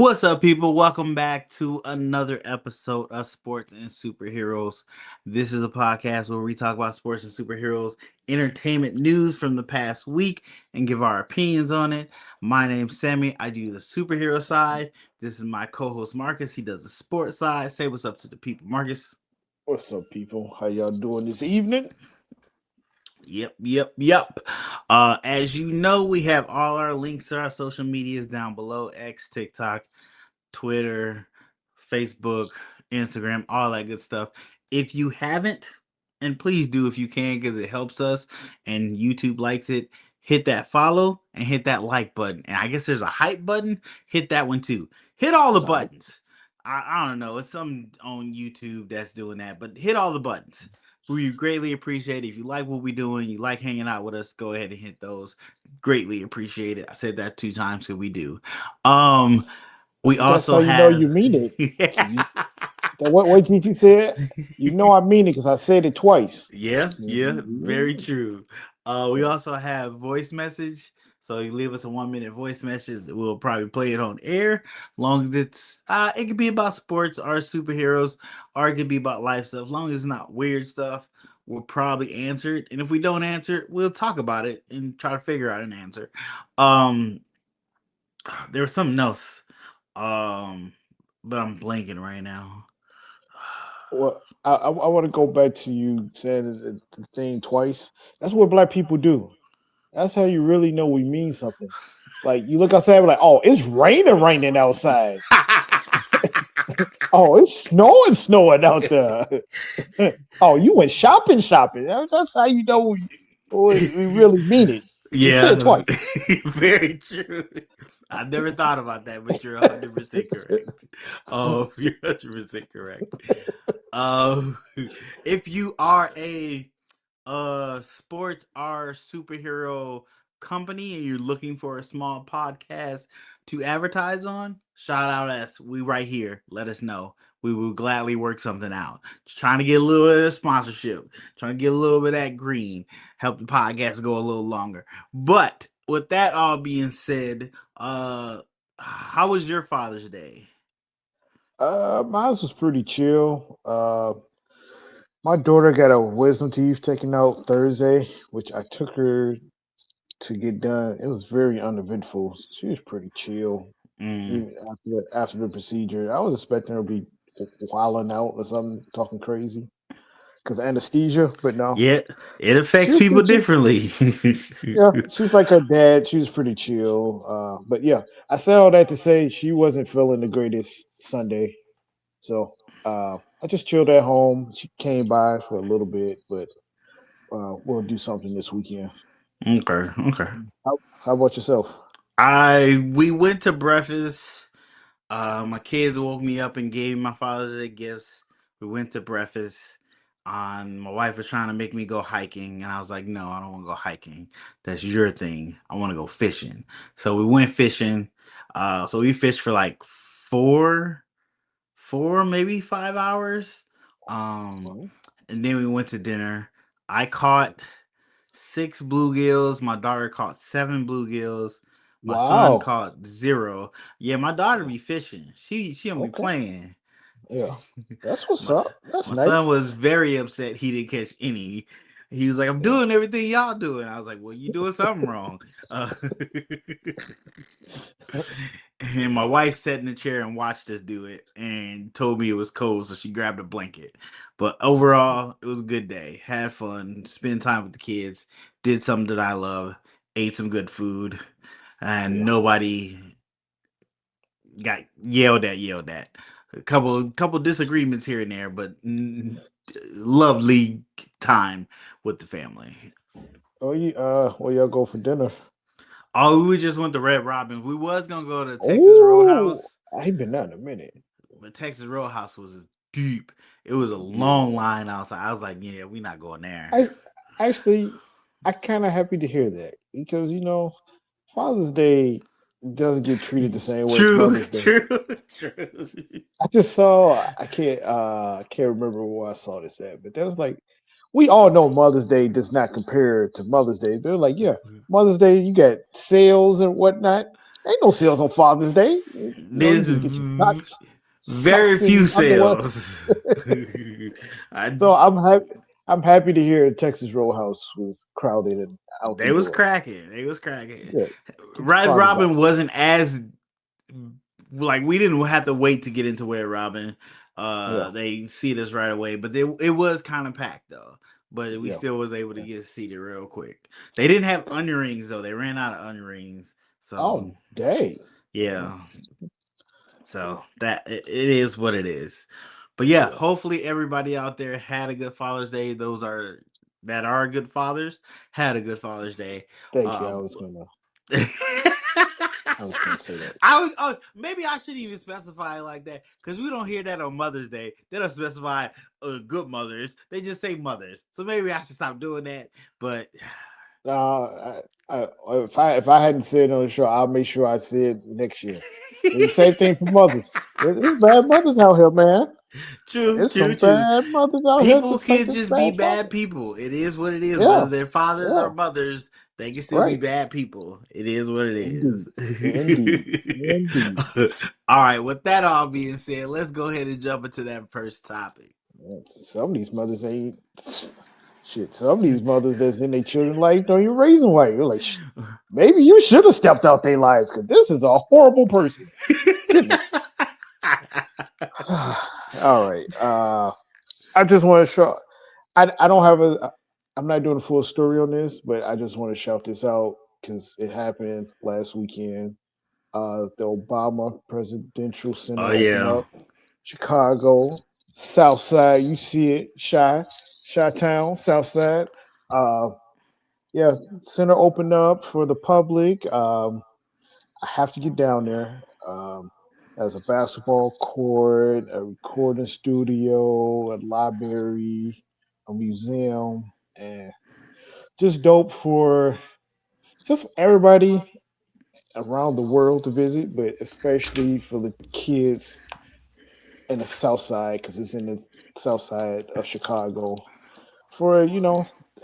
What's up, people? Welcome back to another episode of Sports and Superheroes. This is a podcast where we talk about sports and superheroes, entertainment news from the past week, and give our opinions on it. My name's Sammy. I do the superhero side. This is my co-host Marcus. He does the sports side. Say what's up to the people, Marcus. What's up, people? How y'all doing this evening? Yep. As you know, we have all our links to our social medias down below: X, TikTok, Twitter, Facebook, Instagram, all that good stuff. If you haven't, and please do if you can, because it helps us and YouTube likes it, hit that follow and hit that like button. And I guess there's a hype button. Hit that one too. Hit all the buttons. I don't know. It's some on YouTube that's doing that, but hit all the buttons. We greatly appreciate it. If you like what we're doing, you like hanging out with us, go ahead and hit those. Greatly appreciate it. I said that 2 times because we do. We That's also how you know have you mean it. What GC said? You know I mean it because I said it twice. yeah, very true. We also have voice message. So you leave us a 1-minute voice message. We'll probably play it on air. Long as it could be about sports or superheroes, or it could be about life stuff. Long as it's not weird stuff, we'll probably answer it. And if we don't answer it, we'll talk about it and try to figure out an answer. There was something else. But I'm blanking right now. Well, I want to go back to you saying the thing twice. That's what black people do. That's how you really know we mean something. Like you look outside, we're like, oh, it's raining outside. Oh, it's snowing out there. Oh, you went shopping. That's how you know we really mean it. Yeah, say it twice. Very true. I never thought about that, but you're 100% correct. Oh, you're 100% correct. If you are a sports or superhero company and you're looking for a small podcast to advertise on, shout out us. We right here. Let us know. We will gladly work something out. Just trying to get a little bit of sponsorship, trying to get a little bit of that green, help the podcast go a little longer. But with that all being said, how was your Father's Day? Mine was pretty chill. My daughter got a wisdom teeth taken out Thursday, which I took her to get done. It was very uneventful. She was pretty chill. Even after the procedure, I was expecting her to be wilding out or something, talking crazy because anesthesia. But no, Yeah, it affects people differently. Yeah, she's like her dad. She was pretty chill. But yeah, I said all that to say she wasn't feeling the greatest Sunday. So I just chilled at home. She came by for a little bit, but we'll do something this weekend. Okay. How about yourself? We went to breakfast. My kids woke me up and gave me my Father's Day gifts. We went to breakfast. My wife was trying to make me go hiking, and I was like, "No, I don't want to go hiking. That's your thing. I want to go fishing." So we went fishing. So we fished for like four, maybe 5 hours. And then we went to dinner. I caught 6 bluegills. My daughter caught 7 bluegills. My son caught 0. Yeah, my daughter be fishing. She don't be playing. Yeah, that's what's up. That's my nice. son was very upset he didn't catch any. He was like, "I'm doing everything y'all doing." I was like, "Well, you doing something wrong." And my wife sat in the chair and watched us do it and told me it was cold, so she grabbed a blanket. But overall, it was a good day. Had fun, spent time with the kids, did something that I love, ate some good food, and nobody got yelled at. A couple disagreements here and there, but lovely time with the family. Oh, where y'all go for dinner? Oh, we just went to Red Robin. We was gonna go to Texas Roadhouse. I ain't been there in a minute. But Texas Roadhouse was deep. It was a long line outside. I was like, "Yeah, we're not going there." I kind of happy to hear that because Father's Day doesn't get treated the same way as Mother's Day. True. I just saw. I can't remember where I saw this at, but that was like, we all know Mother's Day does not compare to Mother's Day. They're like, yeah, Mother's Day, you got sales and whatnot. Ain't no sales on Father's Day. You There's just get your very socks few and underwear. sales. I So I'm happy to hear Texas Roadhouse was crowded and out the They was door. cracking. They was cracking. Yeah, get your Red fathers out. Robin wasn't as like we didn't have to wait to get into Red Robin. Yeah, They seated us right away, but it was kind of packed though. But we yeah. still was able to get seated real quick. They didn't have onion rings though. They ran out of onion rings. So Oh, dang. Oh, yeah. yeah, So that it is what it is. But yeah, yeah. hopefully everybody out there had a good Father's Day. Those are that are good fathers had a good Father's Day. Thank you. Um, I was gonna say that. I was maybe I shouldn't even specify it like that because we don't hear that on Mother's Day. They don't specify good mothers. They just say mothers. So maybe I should stop doing that. But I, if I hadn't said it on the show, I'll make sure I say it next year. The same thing for mothers. There's bad mothers out here, man. true, There's true, some true. bad mothers out here, People just like can there's just be bad bad fathers. people. It is what it is. Yeah, Whether they're fathers yeah, or mothers, they can still be right. bad people. It is what it is. Indeed, indeed, indeed. All right. With that all being said, let's go ahead and jump into that first topic. Yeah, some of these mothers ain't shit. Some of these mothers that's in their children's life don't even raise them right. You're like, maybe you should have stepped out their lives because this is a horrible person. Goodness. All right. I just want to show. I don't have a. I'm not doing a full story on this, but I just want to shout this out because it happened last weekend. The Obama Presidential Oh Center opened yeah. up. Chicago, South Side. You see it, Shy Town, South Side. Uh, yeah, center opened up for the public. I have to get down there. As a basketball court, a recording studio, a library, a museum, and just dope for just everybody around the world to visit, but especially for the kids in the South Side because it's in the South Side of Chicago. For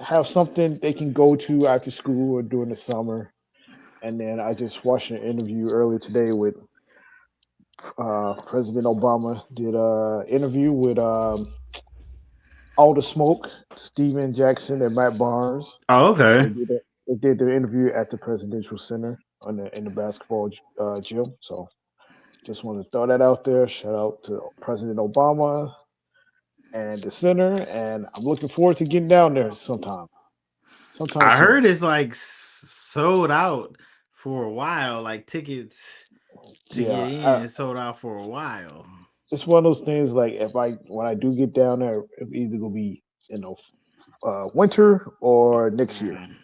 have something they can go to after school or during the summer. And then I just watched an interview earlier today with President Obama. Did a interview with All the Smoke, Steven Jackson, and Matt Barnes. Oh okay. They did the interview at the Presidential Center in the basketball gym. So just wanted to throw that out there. Shout out to President Obama and the center, and I'm looking forward to getting down there sometime I soon. heard it's like sold out for a while. Like tickets to get Yeah, in is sold out for a while. it's one of those things. Like if I when I do get down there, it's either gonna be winter or next year. Mm,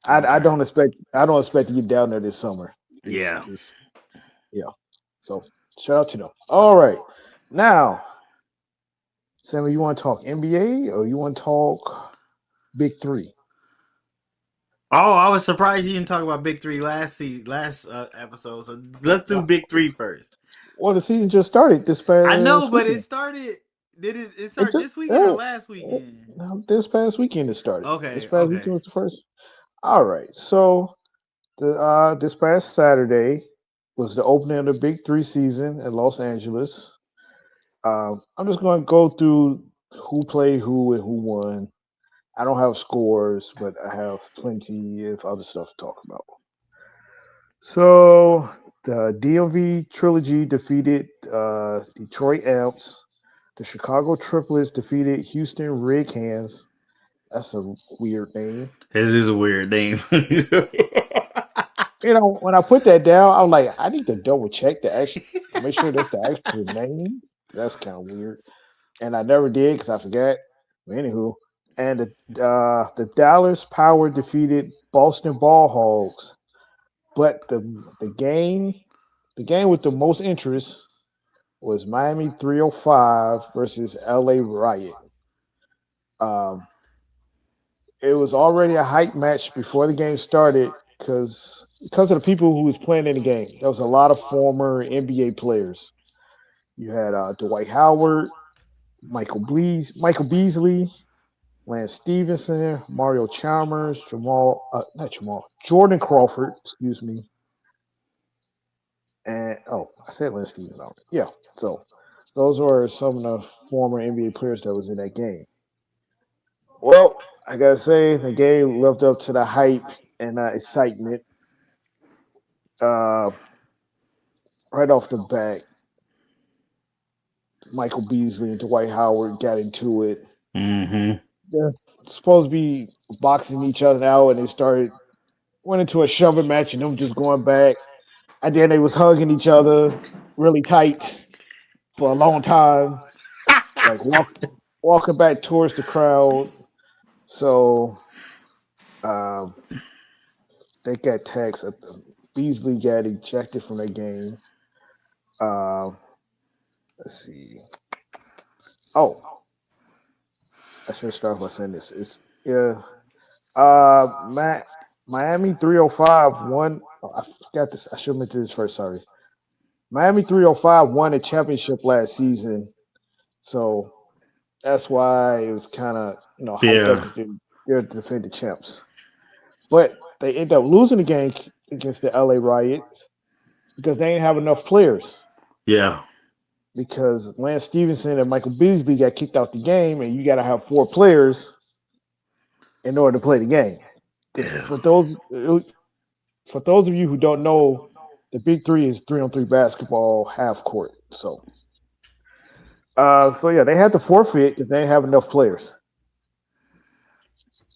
I okay. don't expect to get down there this summer. It's Yeah. just yeah. So shout out to them. All right, now Sammy, you want to talk NBA or you want to talk Big Three? Oh, I was surprised you didn't talk about Big Three last episode. So let's do Uh, Big Three first. Well, the season just started this I know, past but it weekend. started. Did it It start just this weekend or last weekend? no, this past weekend it started. This Okay, past weekend okay. was the first. All right, so this past Saturday was the opening of the Big Three season in Los Angeles. I'm just going to go through who played who and who won. I don't have scores, but I have plenty of other stuff to talk about. So the DMV trilogy defeated Detroit Amps. The Chicago Triplets defeated Houston Red Cans. That's a weird name. This is a weird name. When I put that down, I'm like, I need to double check the actual, make sure that's the actual name. That's kind of weird, and I never did because I forgot. But anywho, and the Dallas Power defeated Boston Ball Hogs, but the game with the most interest was Miami 305 versus LA Riot. Um, it was already a hype match before the game started because of the people who was playing in the game. There was a lot of former NBA players. You had Dwight Howard, Michael Beasley, Lance Stevenson, Mario Chalmers, Jordan Crawford, excuse me, And I said Lance Stevens already. Yeah. So those were some of the former NBA players that was in that game. Well, I gotta say the game lived up to the hype and excitement. Uh, right off the bat, Michael Beasley and Dwight Howard got into it. Mm-hmm. They're supposed to be boxing each other out, and they went into a shoving match, and them just going back. And then they was hugging each other really tight for a long time, like walking back towards the crowd. So um, they got text. Beasley got ejected from that game. Uh, let's see. Oh, I should start by saying this. It's yeah. Matt, Miami 305 won. Oh, I forgot this. I should have mentioned this first. Sorry. Miami 305 won a championship last season. So that's why it was kind of hyped up Yeah. because they're the defending champs. But they end up losing the game against the LA Riots because they didn't have enough players. Yeah. Because Lance Stevenson and Michael Beasley got kicked out the game, and you got to have 4 players in order to play the game. Yeah. For those of you who don't know, the Big Three is 3-on-3 basketball, half court. So yeah, they had to forfeit because they didn't have enough players.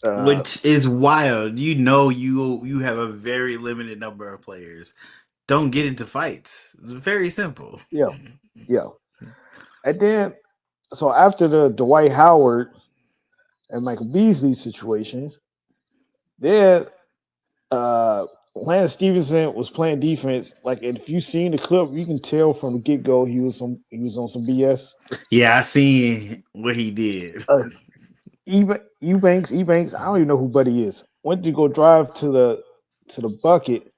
Uh, Which is wild. You have a very limited number of players. Don't get into fights. Very simple. yeah, yeah. And then, so after the Dwight Howard and Michael Beasley situation, then Lance Stevenson was playing defense. Like, if you seen the clip, you can tell from the get go he was on some BS. Yeah, I seen what he did. Uh, Eubanks, I don't even know who Buddy is. Went to go drive to the bucket.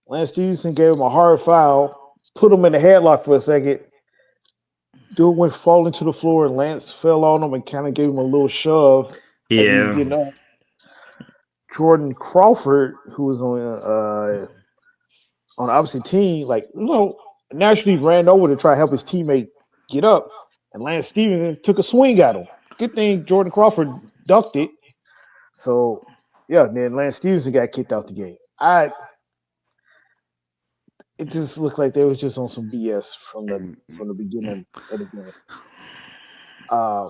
Lance Stevenson gave him a hard foul, put him in a headlock for a second. Dude went falling to the floor, and Lance fell on him and kind of gave him a little shove as he was Yeah. getting up. Jordan Crawford, who was on the opposite team, naturally ran over to try to help his teammate get up, and Lance Stevens took a swing at him. Good thing Jordan Crawford ducked it. So yeah, then Lance Stevenson got kicked out the game. It just looked like they was just on some BS from the beginning of the game. Uh,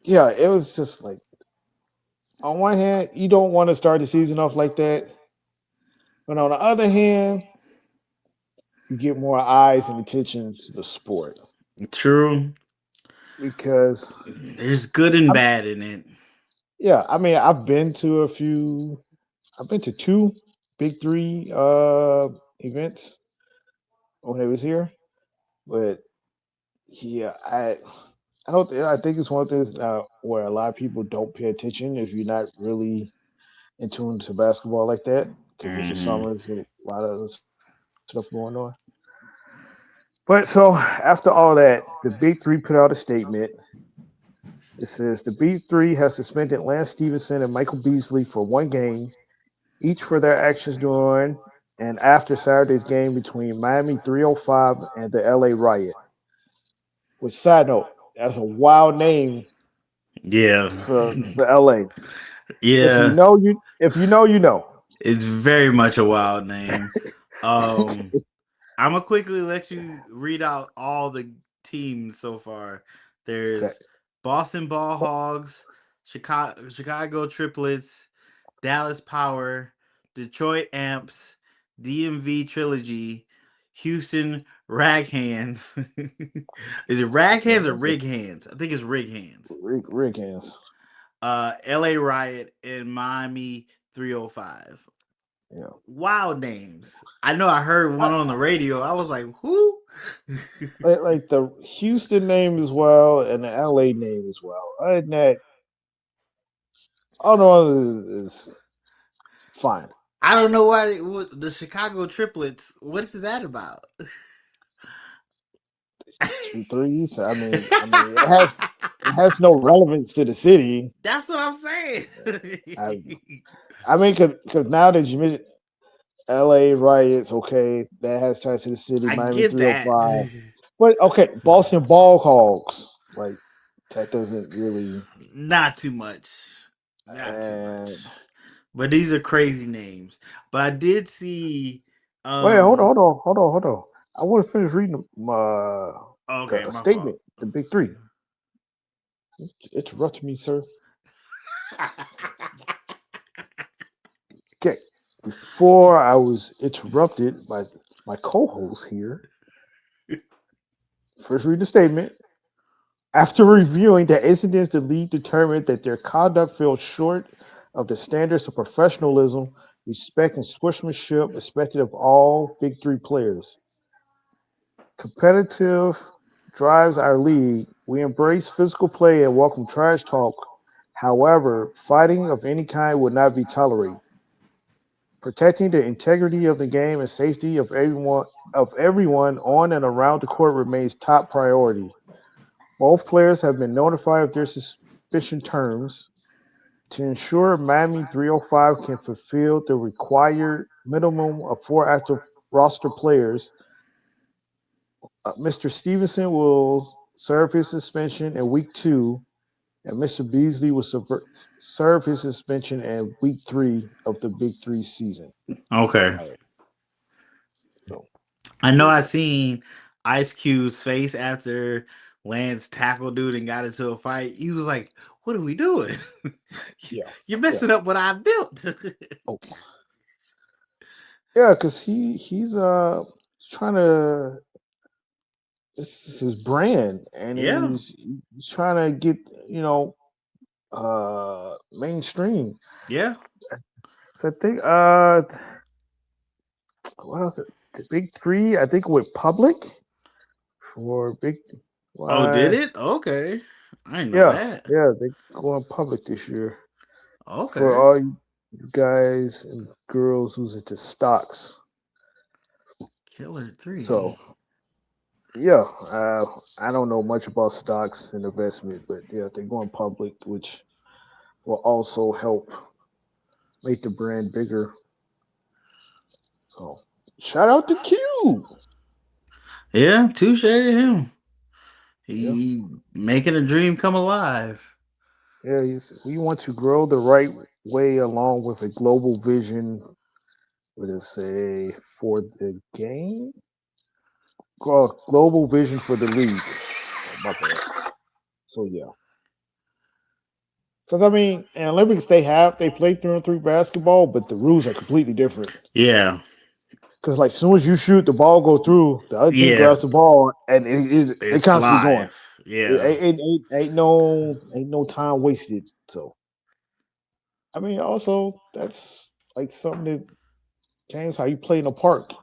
yeah, it was just like, on one hand, you don't want to start the season off like that, but on the other hand, you get more eyes and attention to the sport True. because There's good and I'm, bad in it. yeah, I mean, I've been to 2 Big 3 events when I was here, but yeah, I think it's one of those where a lot of people don't pay attention if you're not really in tune to basketball like that because it's the Hmm. summer, there's a lot of stuff going on. But so after all that, the Big 3 put out a statement. It says the Big 3 has suspended Lance Stevenson and Michael Beasley for 1 game, each for their actions during and after Saturday's game between Miami 305 and the LA Riot. Which, side note, that's a wild name Yeah. for LA. If you Yeah. know, you know. It's very much a wild name. Um, I'm gonna quickly let you read out all the teams so far. Okay. There's Boston Ball Hogs, Chicago Triplets, Dallas Power, Detroit Amps, DMV Trilogy, Houston Rag Hands. Is it Rag Yeah, Hands or that's a Rig Hands? I think it's Rig Hands. Rick hands. LA Riot and Miami 305. Yeah. Wild names. I know I heard one on the radio. I was like, who? Like the Houston name as well and the LA name as well. Other than that, all the others is fine. I don't know why the Chicago triplets. What is that about? 2 3s. I mean, it has no relevance to the city. That's what I'm saying. I, I mean, because now that you mention, LA riots, okay, that has ties to the city. I Miami get that. 305. But okay, Boston Ball Hogs. Like that doesn't really Not too much. Not too and much. But these are crazy names. But I did see wait, hold on, um hold on, hold on, hold on. I want to finish reading okay, the my fault. statement, the big three. Interrupt me, sir. Okay. Before I was interrupted by my co-host here, first read the statement. After reviewing the incidents, the league determined that their conduct fell short of the standards of professionalism, respect, and sportsmanship expected of all Big Three players. Competitive drives our league. We embrace physical play and welcome trash talk. However, fighting of any kind would not be tolerated. Protecting the integrity of the game and safety of everyone on and around the court remains top priority. Both players have been notified of their suspension terms. To ensure Miami 305 can fulfill the required minimum of four active roster players, Mr. Stevenson will serve his suspension in week two, and Mr. Beasley will serve his suspension in week three of the Big Three season. Okay. All right. So I know there you I go. seen Ice Cube's face after Lance tackled dude and got into a fight. He was like, "What are we doing? Yeah. You're Yeah. messing up what I built." Oh, yeah, because he's trying to this is his brand, and Yeah, he's trying to get you know mainstream. yeah. So I think what else? The big three, I think with public for big Oh, did why it? Okay, I didn't know yeah, that. yeah, they going public this year for Okay, all you guys and girls who's into stocks. Killer Three. So yeah, I don't know much about stocks and investment, but yeah, they're going public, which will also help make the brand bigger. So shout out to Q. Yeah, touche to him. Yeah, He making a dream come alive. yeah. We want to grow the right way along with a global vision. What does it say for the game? Global vision for the league. Oh, my bad. So yeah, because I mean, in Olympics they play 3-on-3 basketball, but the rules are completely different. Yeah, Because like soon as you shoot, the ball go through. The other team yeah. grabs the ball, and it It's constantly going. live. Yeah, Ain't no time wasted. So I mean, also that's like something that games how you play in a park.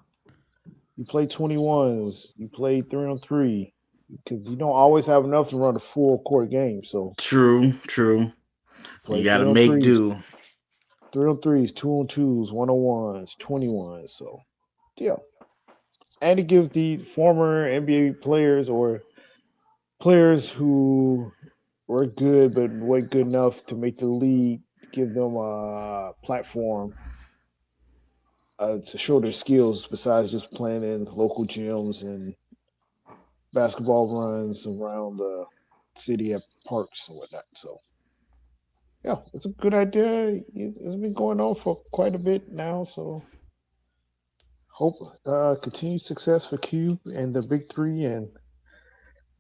You play 21s. You play 3-on-3 because you don't always have enough to run a full court game. So true, true. You play got to three on make threes, do. 3-on-3s, 2-on-2s, 1-on-1s, 21s. So yeah, and it gives the former NBA players or players who were good but weren't good enough to make the league give them a platform to show their skills besides just playing in local gyms and basketball runs around the city at parks and whatnot. So yeah, it's a good idea. It's been going on for quite a bit now. So hope continued success for Cube and the Big Three and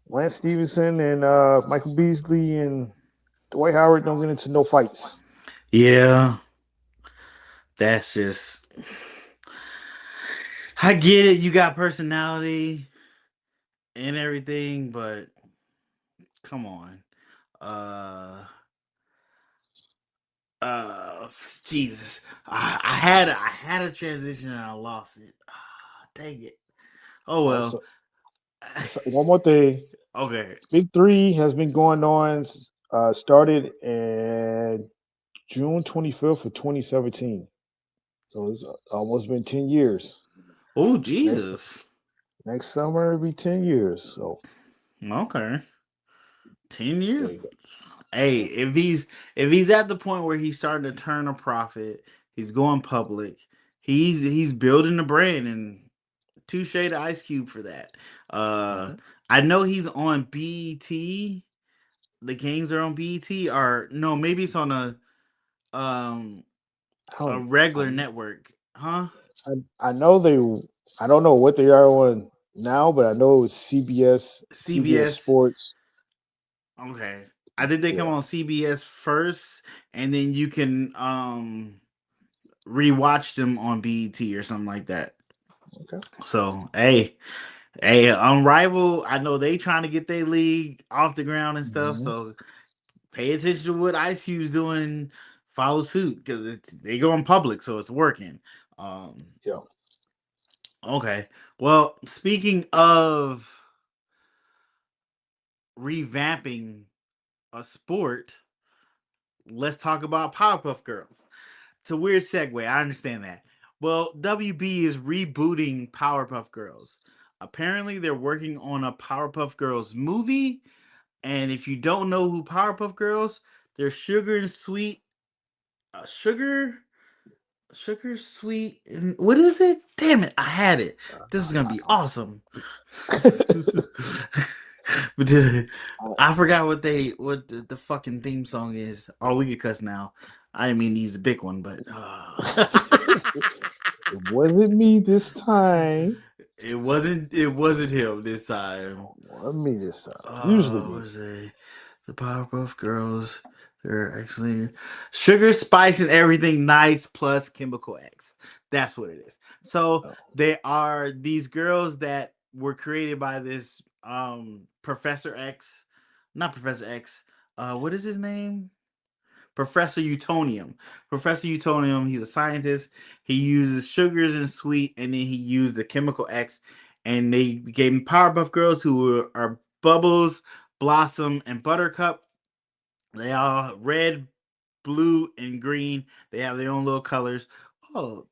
Lance Stevenson and Michael Beasley and Dwight Howard don't get into no fights. Yeah, that's just. I get it. You got personality and everything, but come on. Uh, uh, Jesus. I had a transition and I lost it. Ah, dang it. Oh well. Also, one more thing. Okay. Big Three has been going on. Started in June 25th of 2017. So it's almost been 10 years. Oh Next Jesus. next summer it'll be 10 years. So Okay. 10 years. there you go. Hey, Yeah. if he's at the point where he's starting to turn a profit, he's going public. he's building the brand, and touche to Ice Cube for that. Uh, Mhm. I know he's on BET. The games are on BET, or no, maybe it's on um I a don't. I, regular network, huh? I know they. I don't know what they are on now, but I know it was CBS CBS. Sports. Okay, I think they come Yeah. on CBS first, and then you can rewatch them on BET or something like that. Okay. So hey, Unrivaled. I know they trying to get their league off the ground and stuff. Hmm. So pay attention to what Ice Cube's doing. Follow suit because they go in public, so it's working. Um, Yeah. okay. Well, speaking of revamping a sport, let's talk about Powerpuff Girls. It's a weird segue. I understand that. Well, WB is rebooting Powerpuff Girls. Apparently, they're working on a Powerpuff Girls movie. And if you don't know who Powerpuff Girls, they're sugar and sweet, sugar, sugar sweet. And what is it? Damn it! I had it. This is gonna be awesome. But I forgot what the fucking theme song is. Oh, we get cuss now. I didn't mean to use a big one, but It wasn't me this time. it wasn't him this time. Wasn't me this time. Usually What me. was it? The Powerpuff Girls. They're actually sugar, spice, and everything nice plus chemical X. That's what it is. So Oh. they are these girls that were created by this Professor X, not Professor X. What is his name? Professor Utonium. Professor Utonium, he's a scientist. He uses sugars and sweet, and then he used the chemical X, and they became Powerpuff Girls, who are Bubbles, Blossom, and Buttercup. They all red, blue, and green. They have their own little colors. Oh,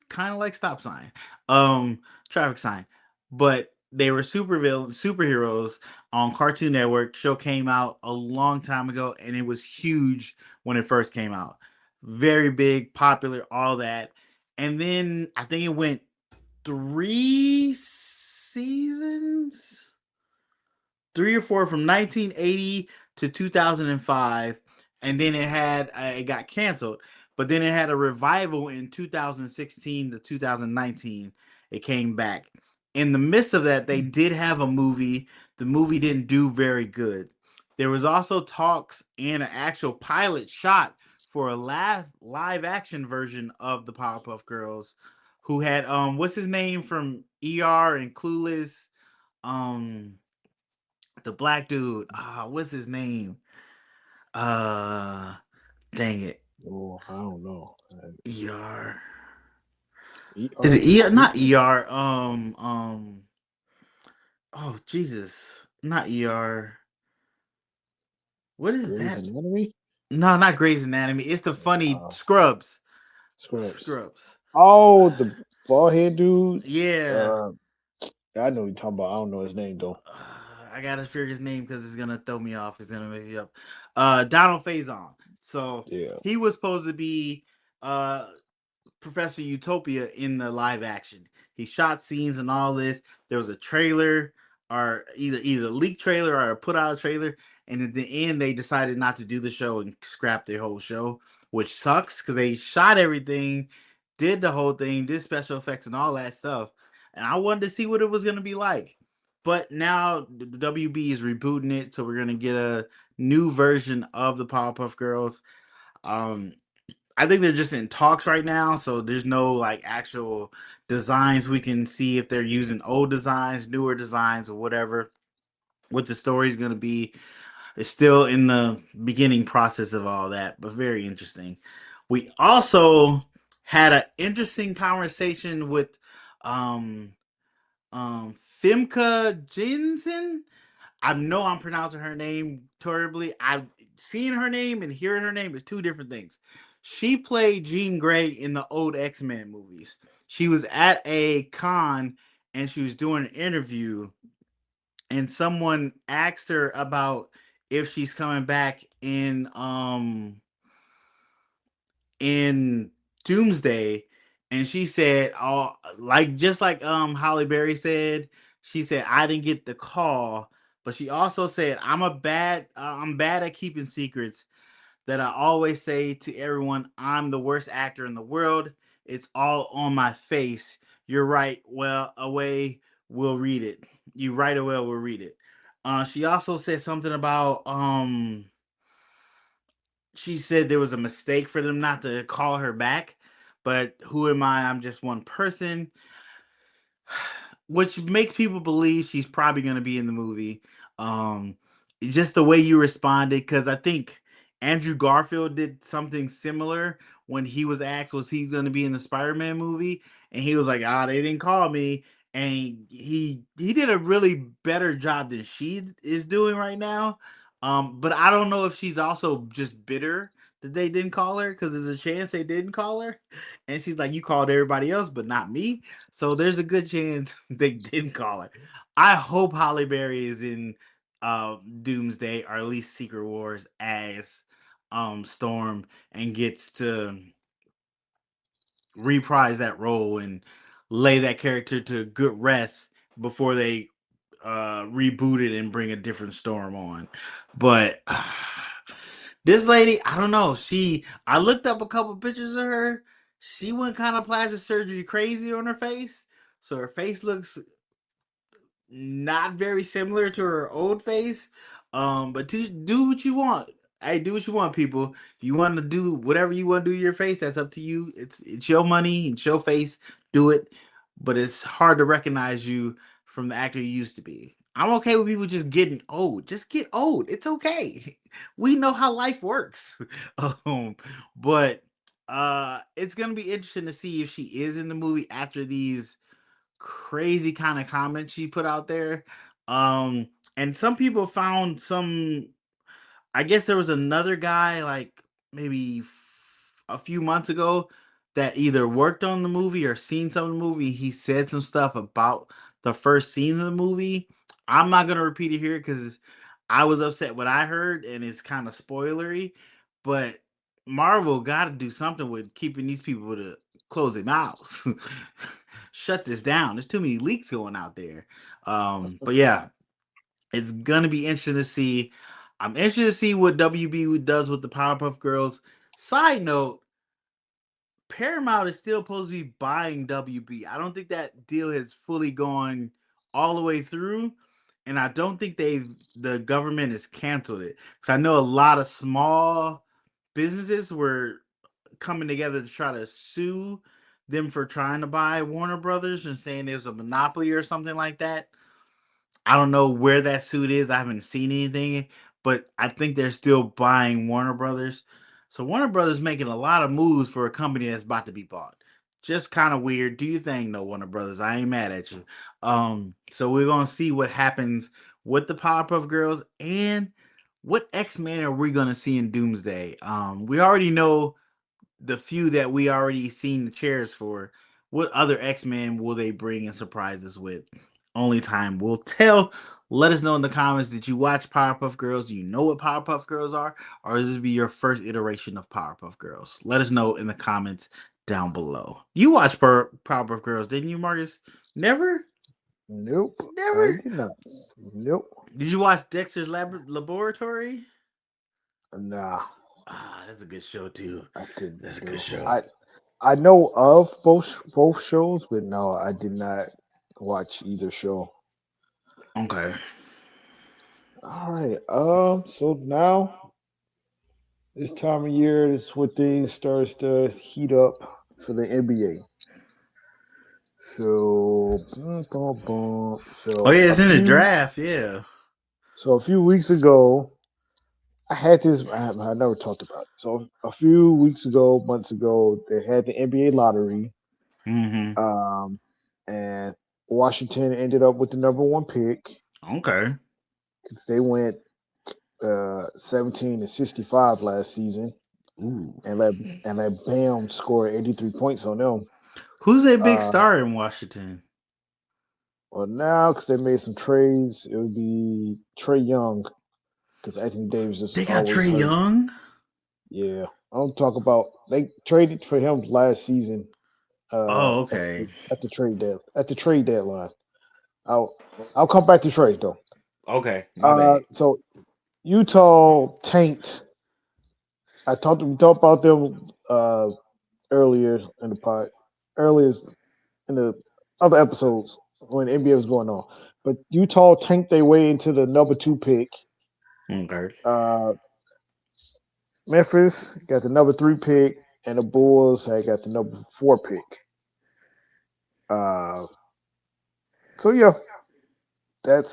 kind of like stop sign, um, traffic sign. But they were superheroes on Cartoon Network. Show came out a long time ago, and it was huge when it first came out. Very big, popular, all that. And then I think it went 3 seasons, 3 or 4 from 1980 to 2005, and then it got canceled. But then it had a revival in 2016 to 2019. It came back. In the midst of that, they did have a movie. The movie didn't do very good. There was also talks and an actual pilot shot for a live action version of the Powerpuff Girls, who had what's his name from ER and Clueless, um the black dude. What's his name? Uh, Dang it. Oh, I don't know. ER. Is it ER ER? Not Cleveland, ER. Oh Jesus, not ER. What is Grey's that? Anatomy, No, not Grey's Anatomy. It's the funny uh, Scrubs. Scrubs. Scrubs. Oh, the bald head dude. Yeah. Uh, I know what you're talking about. I don't know his name though. I gotta figure his name because it's gonna throw me off. It's gonna make me up. Donald Faison. So Yeah. he was supposed to be uh Professor Utopia in the live action. He shot scenes and all this. There was a trailer, or either a leak trailer or a put out trailer, and at the end they decided not to do the show and scrap their whole show, which sucks because they shot everything, did the whole thing, did special effects and all that stuff, and I wanted to see what it was gonna be like. But now the WB is rebooting it, so we're gonna get a new version of the Powerpuff Girls. Um, I think they're just in talks right now, so there's no like actual designs we can see if they're using old designs, newer designs, or whatever. What the story's gonna be is still in the beginning process of all that, but very interesting. We also had an interesting conversation with um Femke Jensen. I know I'm pronouncing her name terribly. I've seen her name and hearing her name is two different things. She played Jean Grey in the old X-Men movies. She was at a con and she was doing an interview, and someone asked her about if she's coming back in Doomsday, and she said, "Oh, like just like Holly Berry said, she said I didn't get the call, but she also said I'm bad at keeping secrets. That I always say to everyone, I'm the worst actor in the world. It's all on my face. You're right. Well, away we'll read it. You right away we'll read it." She also said something about she said there was a mistake for them not to call her back, but who am I? I'm just one person, which makes people believe she's probably going to be in the movie. Um, just the way you responded, because I think Andrew Garfield did something similar when he was asked was he going to be in the Spider-Man movie, and he was like, "Ah, they didn't call me." And he did a really better job than she is doing right now. But I don't know if she's also just bitter that they didn't call her because there's a chance they didn't call her, and she's like, "You called everybody else, but not me." So there's a good chance they didn't call it. I hope Holly Berry is in Doomsday or at least Secret Wars as Storm and gets to reprise that role and lay that character to good rest before they reboot it and bring a different Storm on. But this lady, I don't know. I looked up a couple pictures of her. She went kind of plastic surgery crazy on her face. So her face looks not very similar to her old face. But to do what you want. Hey, do what you want, people. If you want to do whatever you want to do to your face, that's up to you. It's your money, it's your face. Do it. But it's hard to recognize you from the actor you used to be. I'm okay with people just getting old. Just get old. It's okay. We know how life works. um, but it's gonna be interesting to see if she is in the movie after these crazy kind of comments she put out there. Um, and some people found some. I guess there was another guy like maybe a few months ago that either worked on the movie or seen some of the movie. He said some stuff about the first scene of the movie. I'm not gonna repeat it here because I was upset what I heard and it's kind of spoilery. But Marvel got to do something with keeping these people to close their mouths. Shut this down. There's too many leaks going out there. But yeah, it's gonna be interesting to see. I'm interested to see what WB does with the Powerpuff Girls. Side note: Paramount is still supposed to be buying WB. I don't think that deal has fully gone all the way through, and I don't think the government has canceled it. Because I know a lot of small businesses were coming together to try to sue them for trying to buy Warner Brothers and saying there's a monopoly or something like that. I don't know where that suit is. I haven't seen anything, but I think they're still buying Warner Brothers. So Warner Brothers making a lot of moves for a company that's about to be bought. Just kind of weird. Do you think no Warner Brothers? I ain't mad at you. So we're gonna see what happens with the Powerpuff Girls and what X Men are we gonna see in Doomsday. We already know the few that we already seen the chairs for. What other X Men will they bring and surprise us with? Only time will tell. Let us know in the comments. Did you watch Powerpuff Girls? Do you know what Powerpuff Girls are? Or is this be your first iteration of Powerpuff Girls? Let us know in the comments down below. You watched Powerpuff Girls, didn't you, Marcus? Never? Nope, I Never? did not. Nope. Did you watch Dexter's Laboratory? Nah, Ah, that's a good show too. I That's didn't a good do. show. I know of both shows, but no, I did not watch either show. Okay. All right. So now this time of year is when things starts to heat up for the NBA. So, Oh yeah, it's in the draft. Yeah. a few weeks ago, I had this. I never talked about it. So a few weeks ago, months ago, they had the NBA lottery, Mm-hmm. um, and Washington ended up with the number one pick Okay. because they went 17-65 last season, Ooh. and let Bam score 83 points on them. Who's a big Uh, star in Washington? well, now because they made some trades, it would be Trey Young because Anthony Davis is They got always Trey hurt. Young. Yeah, I don't talk about they traded for him last season Oh, at okay. at the trade deadline. I'll I'll come back to trade though. Okay, my bad. So Utah tanked. We talked about them earlier in the pod, earlier in the other episodes when NBA was going on. But Utah tanked their way into the number 2 pick. Okay. Uh, Memphis got the number 3 pick, and the Bulls had got the number 4 pick. Uh, so yeah, that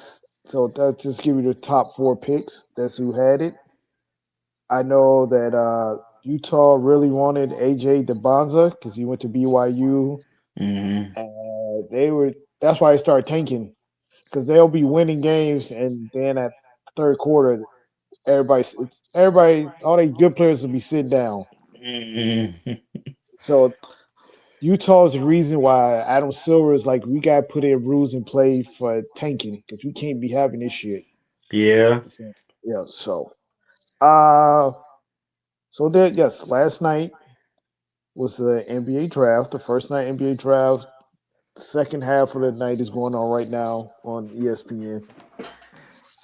just give you the top 4 picks. That's who had it. I know that Utah really wanted AJ DeBonza because he went to BYU, Mm-hmm. and they were. That's why they started tanking because they'll be winning games, and then at third quarter, everybody, all the good players will be sitting down. Mm-hmm. So Utah is the reason why Adam Silver is like, we got to put in rules in play for tanking because we can't be having this shit. Yeah. So, yeah. Uh, so that yes, last night was the NBA draft, the first night NBA draft. The second half of the night is going on right now on ESPN.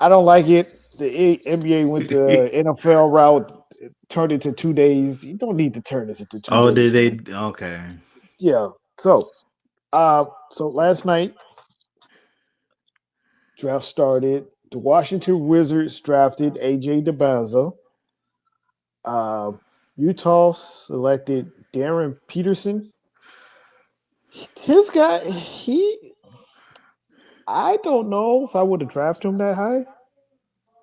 I don't like it. The NBA went the NFL route, turned it to 2 days. You don't need to turn this into two Oh, days, did man. they? Okay. Yeah. So last night draft started. The Washington Wizards drafted AJ DeBanza. Uh, Utah selected Darren Peterson. His guy, I don't know if I would have drafted him that high,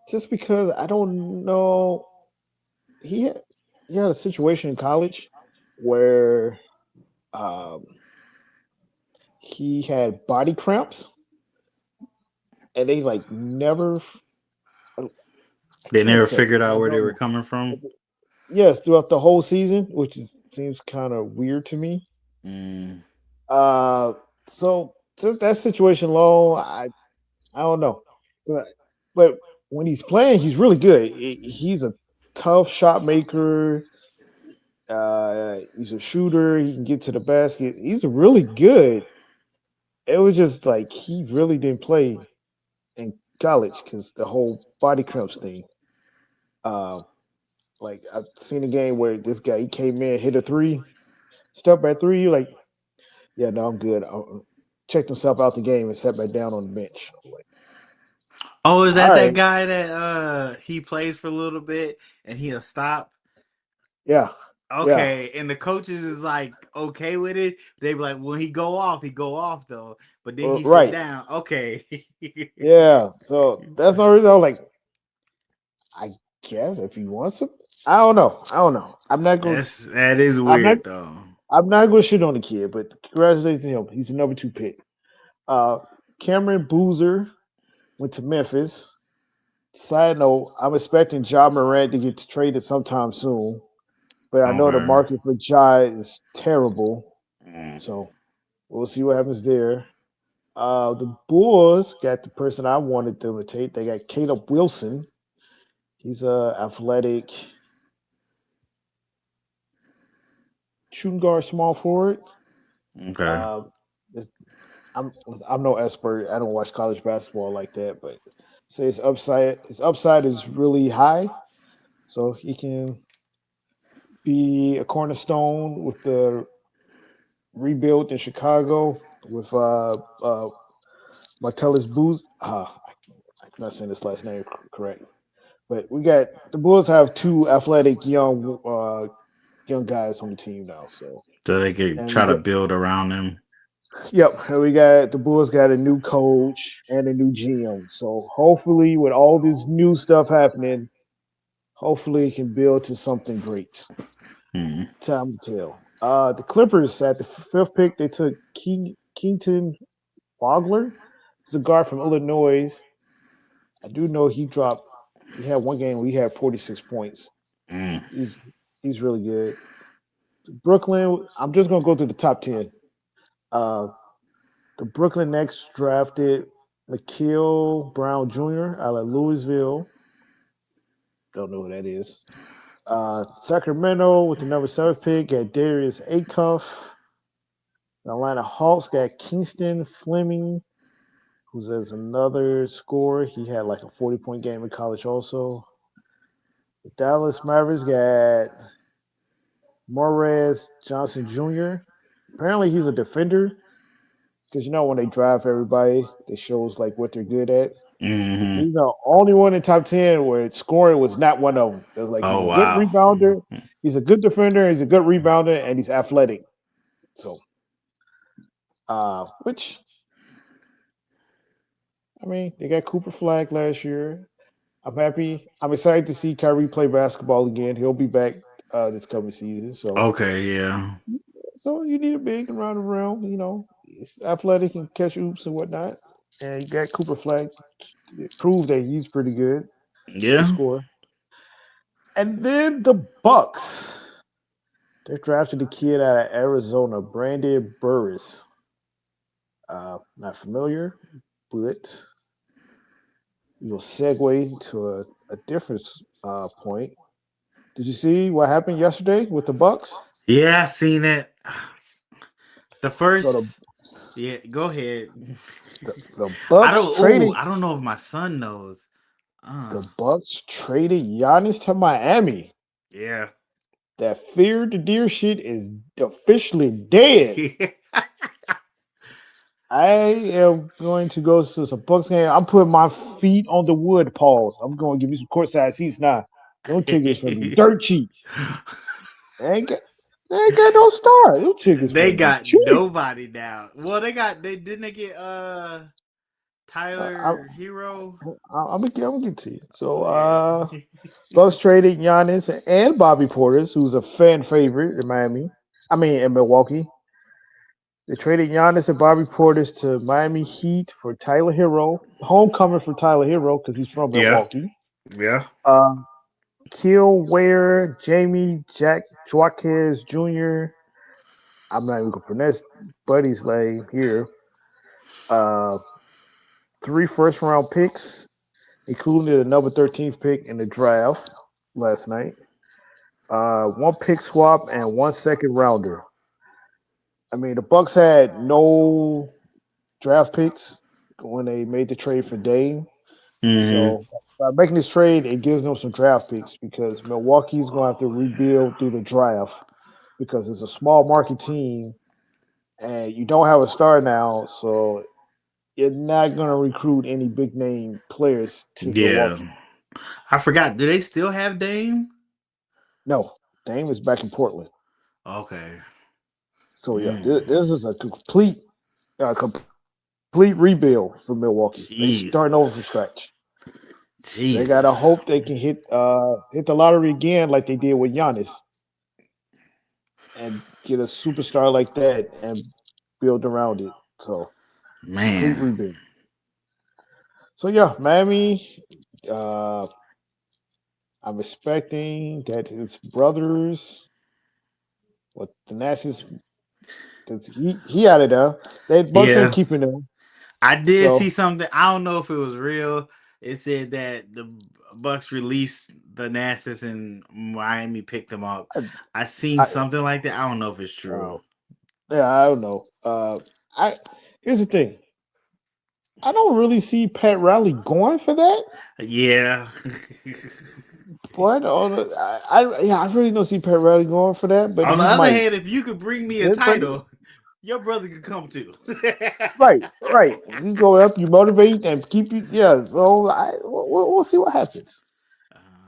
just because I don't know. He had, he had a situation in college where um, he had body cramps, and they like never. I They can't never say. figured I out where they don't were know. coming from. Yes, throughout the whole season, seems kind of weird to me. Mm. Uh, so just that situation alone, I don't know, but when he's playing, he's really good. He's a tough shot maker. He's a shooter. He can get to the basket. He's really good. It was just like he really didn't play in college because the whole body cramps thing. Uh, like I've seen a game where this guy he came in, hit a three, step back three. Like, yeah, no, I'm good. Checked himself out the game and sat back down on the bench. I'm like, Oh, is all that that right, guy that he plays for a little bit and he'll stop? yeah, yeah, Okay, and the coaches is like okay with it. They be like, when he go off though. But then he sit right, down. Okay. yeah. So that's no reason. I was like, I guess if he wants to, I don't know. I don't know. That is I'm not. weird though. I'm not going to shit on the kid, but congratulations to him. He's the number 2 pick. Uh, Cameron Boozer went to Memphis. Side note, I'm expecting Ja Morant to get traded sometime soon, but I know the Okay. market for Ja is terrible. Mm. So we'll see what happens there. The Bulls got the person I wanted them to take. They got Caleb Wilson. He's a athletic shooting guard, small forward. Okay. Uh, it's- I'm I'm no expert. I don't watch college basketball like that, but say his upside is really high, so he can be a cornerstone with the rebuild in Chicago with Martellus Booz. I cannot say this last name correct, but we got the Bulls have 2 athletic young guys on the team now. So So they could and we try to got build around him. yep, and we got the Bulls got a new coach and a new GM. So hopefully, with all this new stuff happening, hopefully it can build to something great. Hmm. Time to tell. The Clippers at the 5th pick, they took Kington Bogler. He's a guard from Illinois. I do know he dropped. He had one game where he had 46 points. Mm. He's he's really good. Brooklyn. I'm just gonna go through the top 10. Uh, the Brooklyn Nets drafted Nikhil Brown Jr. out of Louisville. Don't know who that is. Sacramento with the number 7 pick had Darius Acuff. The Atlanta Hawks got Kingston Fleming, who's as another scorer. He had like a 40-point game in college also. The Dallas Mavericks got Morez Johnson Jr. Apparently he's a defender because when they draft everybody, it shows like what they're good at. Hmm. He's the only one in top 10 where scoring was not one of them. They're like he's Oh a good wow. rebounder, he's a good defender, he's a good rebounder, and he's athletic. So, which I mean, they got Cooper Flag last year. I'm happy. I'm excited to see Kyrie play basketball again. He'll be back this coming season. Okay, yeah. So you need a big and round around. It's athletic and catch oops and whatnot. And you got Cooper Flag prove that he's pretty good to Yeah. score. And then the Bucks. They drafted a kid out of Arizona, Brandon Burris. Not familiar, but you'll segue to a different point. Did you see what happened yesterday with the Bucks? Yeah, I seen it. The So the first, yeah, go ahead. the, the Bucks traded I don't know if my son knows. the Uh, Bucks traded Giannis to Miami. yeah. That fear the deer shit is officially dead. I am going to go to some Bucks game. I'm putting my feet on the wood. Pause. I'm going to give me some courtside seats now. Those tickets for me dirt cheap. They ain't got no star. Those tickets They for me got cheap. nobody now. Well, they didn't they get I, Tyler Hero. I'm gonna get to you. So Yeah. Bucks traded Giannis and Bobby Portis, who's a fan favorite in Miami. I mean in Milwaukee. They traded Giannis and Bobby Portis to Miami Heat for Tyler Hero. Homecoming for Tyler Hero because he's from Yeah. Milwaukee. Yeah. Uh, Kill Ware, Jamie Jack Joaquez Jr. I'm not even gonna pronounce Buddy's name here. Uh, 3 first-round picks, including the number 13th pick in the draft last night. One pick swap and 1 second rounder. I mean, the Bucks had no draft picks when they made the trade for Dame. Hmm. So by making this trade, it gives them some draft picks because Milwaukee's going to have to rebuild through the draft because it's a small market team and you don't have a star now. So you're not going to recruit any big name players to Yeah. Milwaukee. I forgot. Do they still have Dame? No, Dame is back in Portland. Okay. So yeah, Mm. this is a complete rebuild for Milwaukee. They starting over from Jesus. scratch. They gotta Jesus. hope they can hit the lottery again like they did with Giannis and get a superstar like that and build around it. So it's a complete Man. rebuild. So yeah, Miami. Uh, I'm expecting that his brothers, what the Nassus, because he out of there. They Bucks ain't Yeah. keeping him. I did see So something. I don't know if it was real. It said that the Bucks released the Nassus and Miami picked them up. I, I seen I something like that. I don't know if it's true. uh, yeah, I don't know. I Here's the thing. I don't really see Pat Riley going for that. Yeah. But yeah, I really don't see Pat Riley going for that. But On the he other might. hand, if you could bring me a But title, your brother could come too. right. He's going up. You motivate and keep you. Yeah. So we'll see what happens.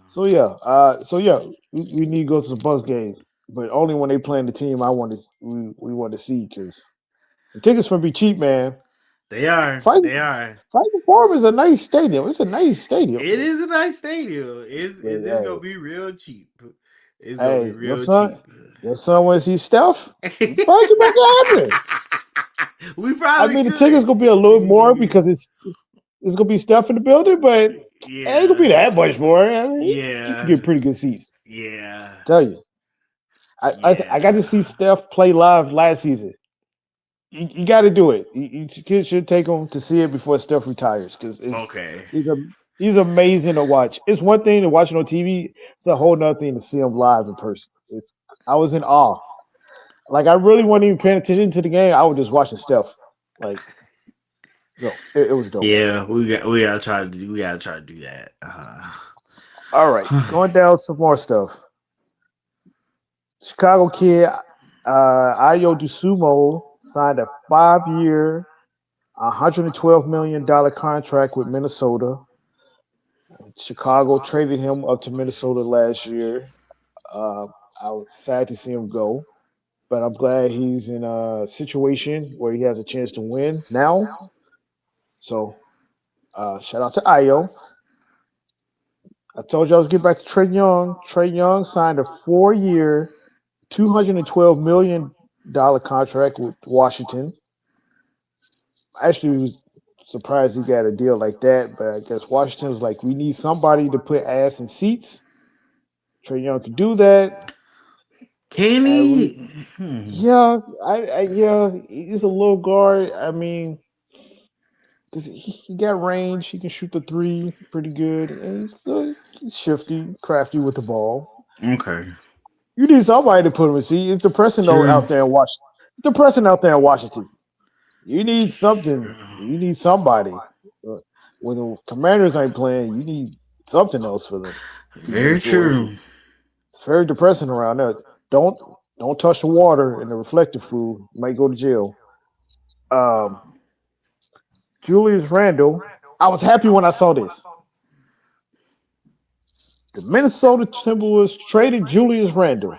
So yeah. We need to go to the Bucks game, but only when they playing the team we want to see because the tickets will be cheap, man. They are. Fighting They are. Fighting Forum is a nice stadium. It's a nice stadium. It is a nice stadium. It's Hey, gonna be real cheap. It's gonna be hey, real cheap. your son want to see Steph? We probably can make it happen. We I probably mean, the tickets could. gonna be a little more because it's gonna be Steph in the building, but it ain't gonna Yeah. be that much more. I mean, you can Yeah. get pretty good seats. Yeah. Tell you, I got to see Yeah. Steph play live last season. You got to do it. You kids should take him to see it before Steph retires because Okay. he's a he's amazing to watch. It's one thing to watch him on TV. It's a whole nother thing to see him live in person. I was in awe. Like I really wasn't even paying attention to the game. I was just watching stuff. Like so, it was dope. Yeah, we gotta try to do that. All right, going down some more stuff. Chicago kid, Ayo Sumo signed a 5-year, $112 million contract with Minnesota. Chicago traded him up to Minnesota last year. Uh, I was sad to see him go, but I'm glad he's in a situation where he has a chance to win now. So shout out to Ayo. I told you I was getting back to Trey Young. Trey Young signed a 4-year, $212 million contract with Washington. I actually was surprised he got a deal like that, but I guess Washington was like, we need somebody to put ass in seats. Trey Young could do that. Can And we, he? yeah, yeah, he's a little guard. I mean, 'cause he got range. He can shoot the three pretty good, and he's good. He's shifty, crafty with the ball. Okay. You need somebody to put him in seat. It's depressing though True. out there in Washington. It's depressing out there in Washington. You need something. You need somebody. Uh, When the Commanders ain't playing, you need something else for them to be Very enjoyed. true. It's very depressing around there. Don't don't touch the water and the reflective food. You might go to jail. Um, Julius Randle. I was happy when I saw this. The Minnesota Timberwolves traded Julius Randle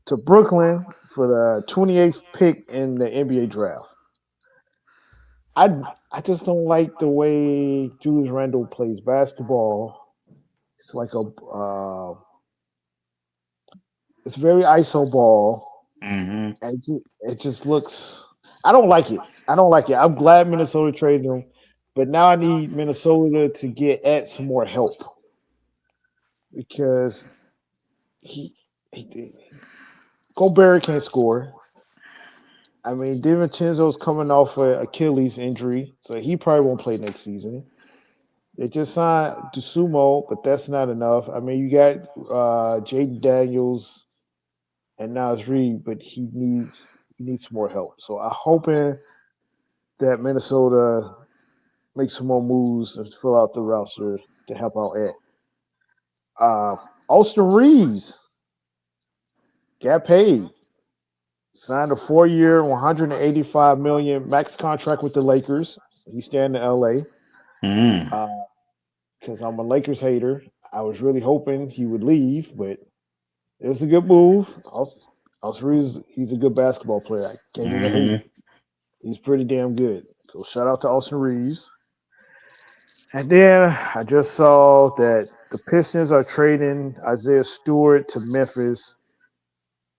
to Brooklyn for the 28th pick in the NBA draft. I just don't like the way Julius Randle plays basketball. It's like it's very ISO ball, Mm-hmm. and it just looks. I don't like it. I don't like it. I'm glad Minnesota traded him, but now I need Minnesota to get at some more help because he Gobert can't score. I mean, DiVincenzo's coming off an Achilles injury, so he probably won't play next season. They just signed Sumo, but that's not enough. I mean, you got Jaden Daniels and Nas Reed, but he needs some more help. So I'm hoping that Minnesota makes some more moves and fill out the roster to help out at. Uh, Austin Reeves got paid, signed a 4-year, 185 million max contract with the Lakers. He's staying in LA. Mm. Because I'm a Lakers hater. I was really hoping he would leave, but it was a good move. Austin Reeves, he's a good basketball player. I can't even hate. Mm-hmm. He's pretty damn good. So shout out to Austin Reeves. And then I just saw that the Pistons are trading Isaiah Stewart to Memphis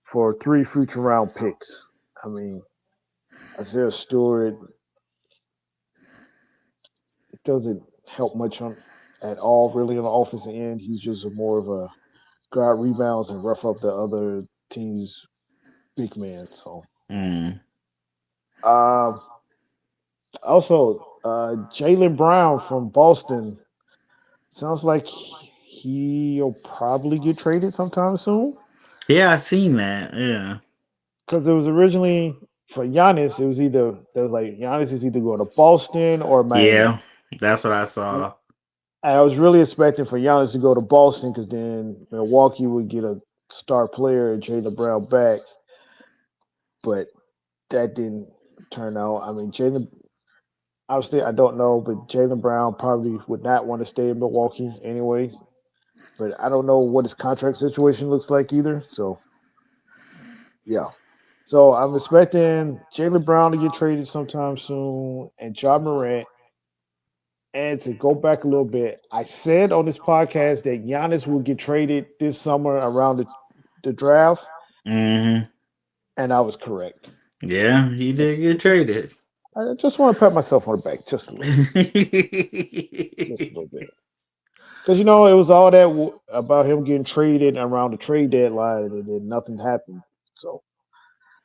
for 3 future round picks. I mean, Isaiah Stewart, it doesn't help much at all, really, on the offensive end. He's just more of a guard rebounds and rough up the other team's big man. So, Mm. um, also, Jalen Brown from Boston sounds like he'll probably get traded sometime soon Yeah, I seen that. Yeah. because it was originally for Giannis. It was either there was like Giannis is either going to Boston or Yeah. Miami. That's what I And saw. I was really expecting for Giannis to go to Boston because then Milwaukee would get a star player, Jalen Brown, back. But that didn't turn out. I mean, Jalen, obviously, I don't know, but Jalen Brown probably would not want to stay in Milwaukee anyways. But I don't know what his contract situation looks like either. So, yeah. So I'm expecting Jalen Brown to get traded sometime soon and John Morant. And to go back a little bit, I said on this podcast that Giannis will get traded this summer around the draft, Mm-hmm. and I was correct. Yeah, he did Just, get just traded. I just want to pat myself on the back just a little bit, just a little bit. Because it was all that about him getting traded around the trade deadline, and then nothing happened. So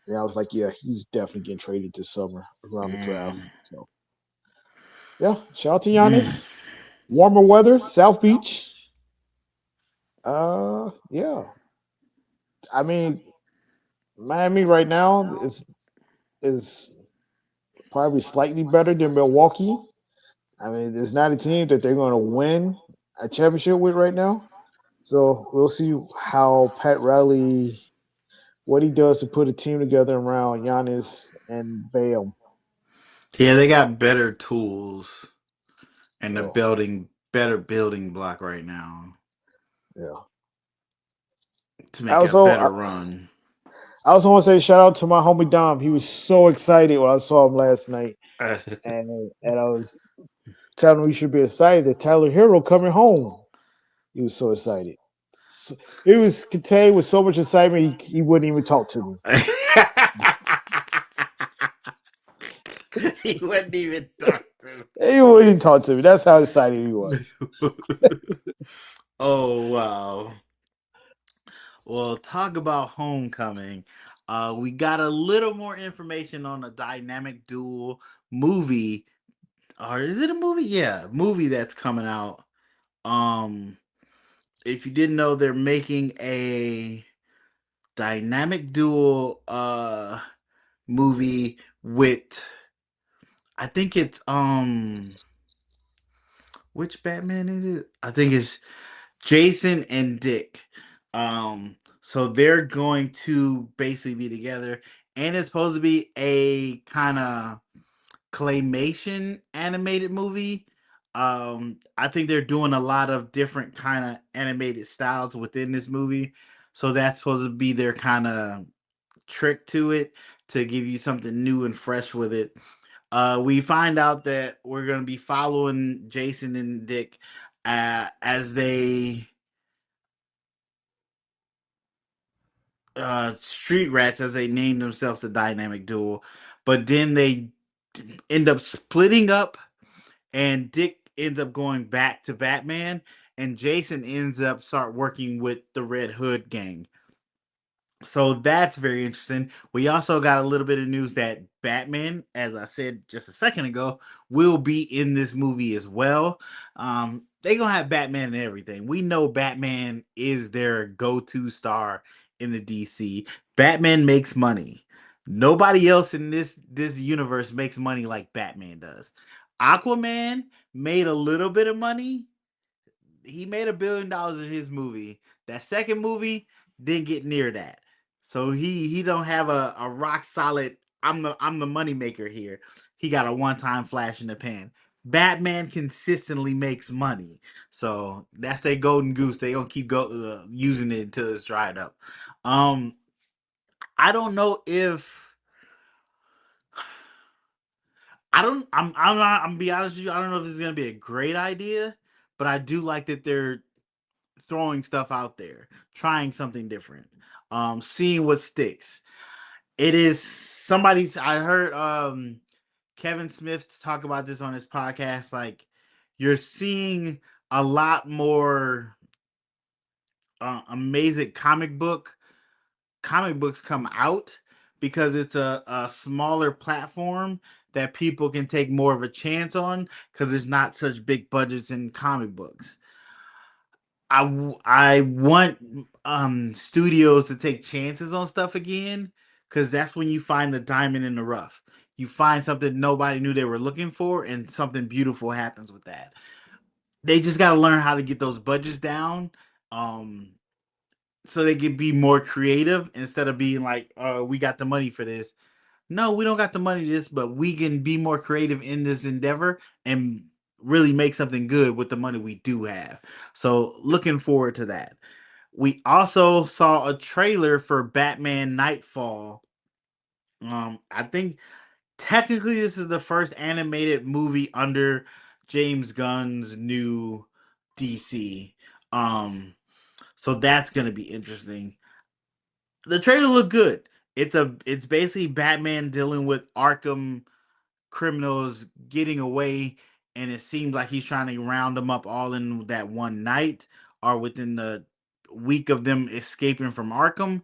yeah, I was like, yeah, he's definitely getting traded this summer around the draft. Mm. So yeah, shout out to Giannis. Warmer weather, South Beach. Yeah. I mean, Miami right now is probably slightly better than Milwaukee. I mean, there's not a team that they're going to win a championship with right now. So we'll see how Pat Riley, what he does to put a team together around Giannis and Bam. Yeah, they got better tools and the Yeah, building better building block right now yeah. to I make a also, I, better run. I also want to say shout out to my homie Dom. He was so excited when I saw him last night, and I was telling him we should be excited that Tyler Hero coming home. He was so excited. He was contained with so much excitement he wouldn't even talk to me. He wouldn't even talk to He wouldn't even talk to me. That's how excited he me. was. Oh wow. Well, talk about Homecoming. We got a little more information on a dynamic duel movie. Or is it a movie? Yeah, movie that's coming out. Um, if you didn't know, they're making a dynamic duel movie with, I think it's which Batman is it? I think it's Jason and Dick. So they're going to basically be together, and it's supposed to be a kind of claymation animated movie. I think they're doing a lot of different kind of animated styles within this movie, so that's supposed to be their kind of trick to it to give you something new and fresh with it. We find out that we're going to be following Jason and Dick as they street rats, as they named themselves, the dynamic duo, but then they end up splitting up, and Dick ends up going back to Batman, and Jason ends up start working with the Red Hood gang. So that's very interesting. We also got a little bit of news that Batman, as I said just a second ago, will be in this movie as well. They gonna have Batman and everything. We know Batman is their go-to star in the DC. Batman makes money. Nobody else in this universe makes money like Batman does. Aquaman made a little bit of money. He made $1 billion in his movie. That second movie didn't get near that. So he don't have a rock solid. I'm the money maker here. He got a one time flash in the pan. Batman consistently makes money, so that's their golden goose. They gonna keep using it until it's dried up. Um, I don't know if I don't. I'm not. I'm gonna be honest with you. I don't know if this is gonna be a great idea, but I do like that they're throwing stuff out there, trying something different, seeing what sticks. It is somebody's. I heard Kevin Smith talk about this on his podcast. Like, you're seeing a lot more amazing comic books come out because it's a smaller platform that people can take more of a chance on because it's not such big budgets in comic books. I want studios to take chances on stuff again, because that's when you find the diamond in the rough. You find something nobody knew they were looking for, and something beautiful happens with that. They just got to learn how to get those budgets down, um, so they can be more creative instead of being like, we got the money for this." No, we don't got the money for this, but we can be more creative in this endeavor and really make something good with the money we do have. So looking forward to that. We also saw a trailer for Batman Nightfall. I think technically this is the first animated movie under James Gunn's new DC. Um, so that's gonna be interesting. The trailer looked good. It's basically Batman dealing with Arkham criminals getting away, and it seems like he's trying to round them up all in that one night or within the week of them escaping from Arkham,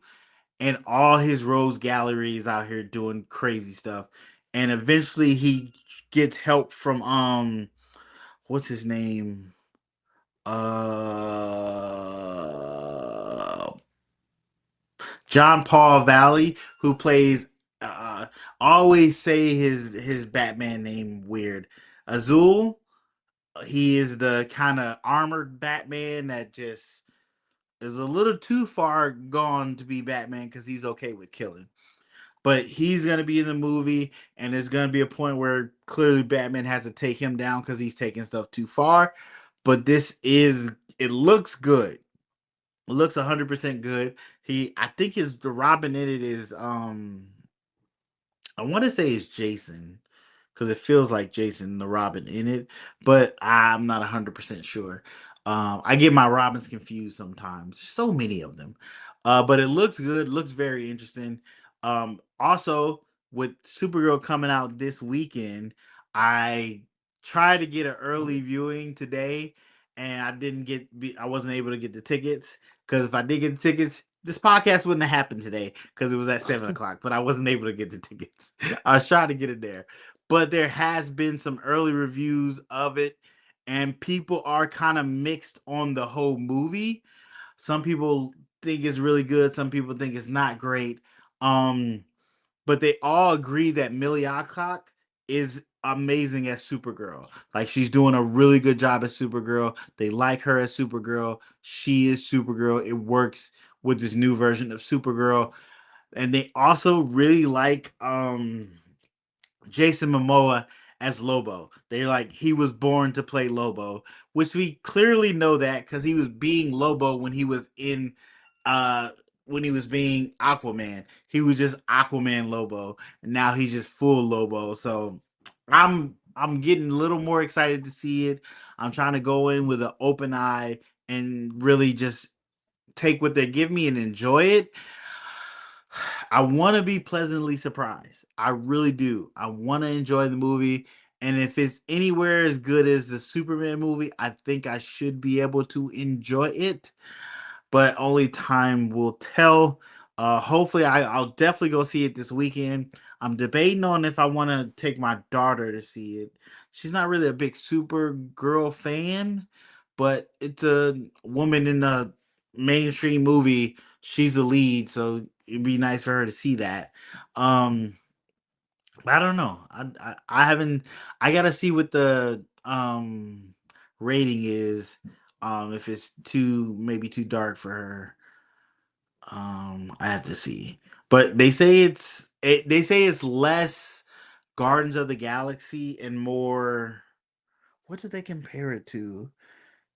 and all his rogues galleries out here doing crazy stuff. And eventually he gets help from what's his name? Uh John Paul Valley, who plays always say his Batman name weird. Azul. He is the kind of armored Batman that just is a little too far gone to be Batman because he's okay with killing. But he's gonna be in the movie, and there's gonna be a point where clearly Batman has to take him down because he's taking stuff too far. But it looks good. It looks 100% good. I think his the Robin in it is I want to say it's Jason because it feels like Jason the Robin in it, but I'm not 100% sure. I get my Robins confused sometimes. So many of them. But it looks good, looks very interesting. Also, with Supergirl coming out this weekend, I tried to get an early viewing today, and I wasn't able to get the tickets because if I did get the tickets, this podcast wouldn't have happened today because it was at 7 o'clock, but I wasn't able to get the tickets. I was trying to get it there, but there has been some early reviews of it, and people are kind of mixed on the whole movie. Some people think it's really good, some people think it's not great. Um, but they all agree that Millie Alcock is amazing as Supergirl. Like she's doing a really good job as Supergirl. They like her as Supergirl. She is Supergirl. It works with this new version of Supergirl. And they also really like Jason Momoa as Lobo. They're like he was born to play Lobo, which we clearly know that because he was being Lobo uh when he was being Aquaman. He was just Aquaman Lobo, and now he's just full Lobo. So I'm getting a little more excited to see it. I'm trying to go in with an open eye and really just take what they give me and enjoy it. I want to be pleasantly surprised. I really do. I want to enjoy the movie. And if it's anywhere as good as the Superman movie, I think I should be able to enjoy it. But only time will tell. Hopefully, I'll definitely go see it this weekend. I'm debating on if I want to take my daughter to see it. She's not really a big Supergirl fan, but it's a woman in a mainstream movie. She's the lead, so it'd be nice for her to see that. Um, but I don't know. I haven't. I gotta see what the rating is. If it's too maybe too dark for her. I have to see. But they say it's less Gardens of the Galaxy and more. What did they compare it to?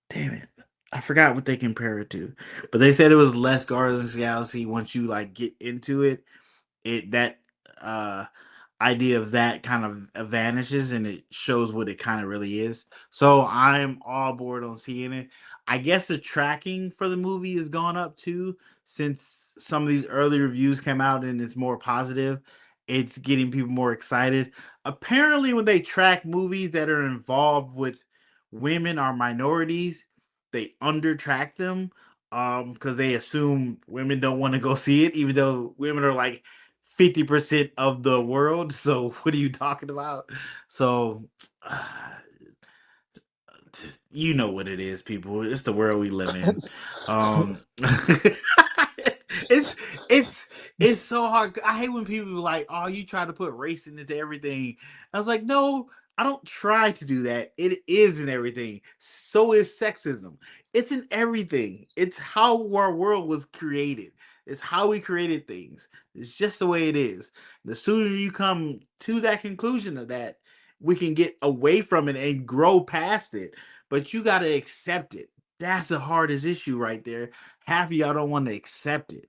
Damn it. I forgot what they compare it to. But they said it was less Guardians of the Galaxy once you like get into it. That uh idea of that kind of vanishes and it shows what it kind of really is. So I'm all board on seeing it. I guess the tracking for the movie has gone up too since some of these early reviews came out and it's more positive. It's getting people more excited. Apparently, when they track movies that are involved with women or minorities, they under track them because they assume women don't want to go see it, even though women are like 50% of the world. So what are you talking about? So uh, you know what it is, people. It's the world we live in. Um it's it's it's so hard. I hate when people are like, "Oh, you try to put race into everything." I was like, "No, I don't try to do that. It is in everything. So is sexism. It's in everything. It's how our world was created. It's how we created things. It's just the way it is. The sooner you come to that conclusion of that, we can get away from it and grow past it. But you got to accept it. That's the hardest issue right there. Half of y'all don't want to accept it.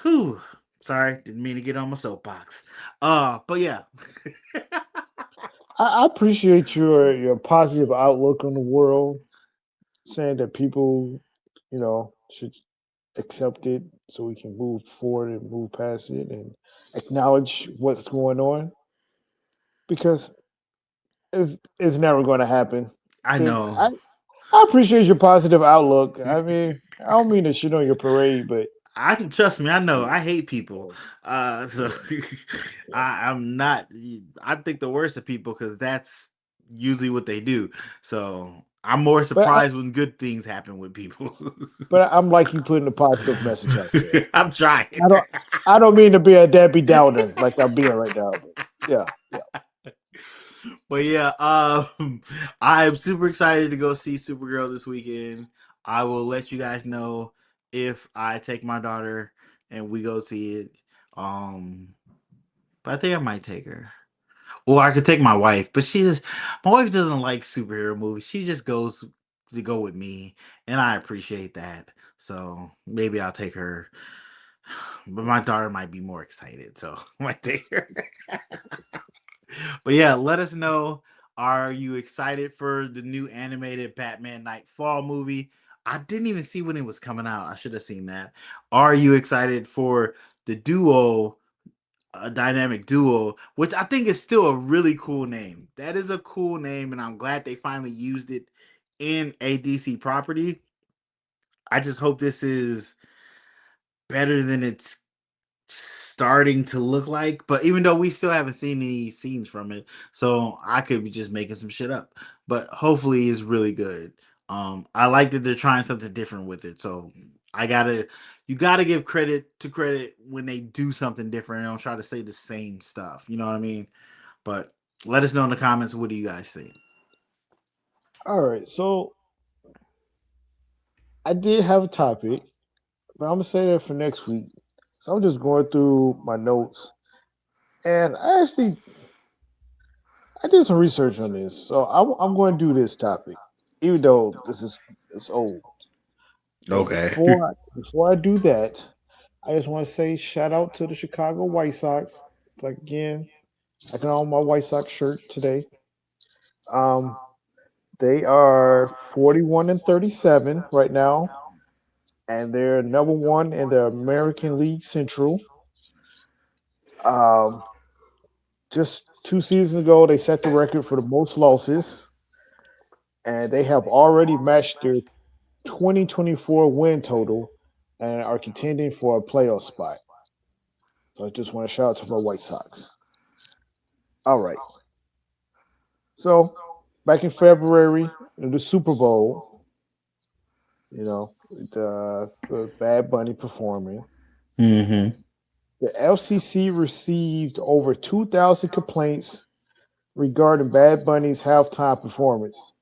Whew. Sorry, didn't mean to get on my soapbox. But yeah. I appreciate your positive outlook on the world, saying that people, should accept it so we can move forward and move past it and acknowledge what's going on because it's never going to happen. I Because know. I appreciate your positive outlook. I mean, I don't mean to shit on your parade, but I can trust me. I know. I hate people. yes, So yes, yeah. I'm not. I think the worst of people because that's usually what they do. So I'm more but surprised when good things happen with people. I'm like you putting a positive message out there. I'm trying. I don't I don't mean to be a Debbie Downer like I'm being right now. But yeah, yeah. But yeah, I'm super excited to go see Supergirl this weekend. I will let you guys know if I take my daughter and we go see it. Um, but I think I might take her. Or I could take my wife, but my wife doesn't like superhero movies. She just goes to go with me, and I appreciate that. So maybe I'll take her. But my daughter might be more excited, so I might take her. But yeah, let us know. Are you excited for the new animated Batman Knightfall movie? I didn't even see when it was coming out. I should have seen that. Are you excited for the duo, a dynamic duo, which I think is still a really cool name? That is a cool name, and I'm glad they finally used it in a DC property. I just hope this is better than it's starting to look like. But even though we still haven't seen any scenes from it, so I could be just making some shit up. But hopefully it's really good. I like that they're trying something different with it. So I gotta you gotta give credit when they do something different and don't try to say the same stuff. You know what I mean? But let us know in the comments, what do you guys think? All right. So I did have a topic, but I'm gonna say that for next week. So I'm just going through my notes, and I did some research on this. So I'm going to do this topic, even though this is it's old. But Okay. before I do that, I just want to say shout out to the Chicago White Sox. It's like again, I can own my White Sox shirt today. Um, they are 41-37 right now, and they're number one in the American League Central. Um, just 2 seasons ago, they set the record for the most losses, and they have already matched their 2024 win total and are contending for a playoff spot. So I just want to shout out to my White Sox. All right. So back in February, in the Super Bowl, with Bad Bunny performing, Mm-hmm. the FCC received over 2,000 complaints regarding Bad Bunny's halftime performance,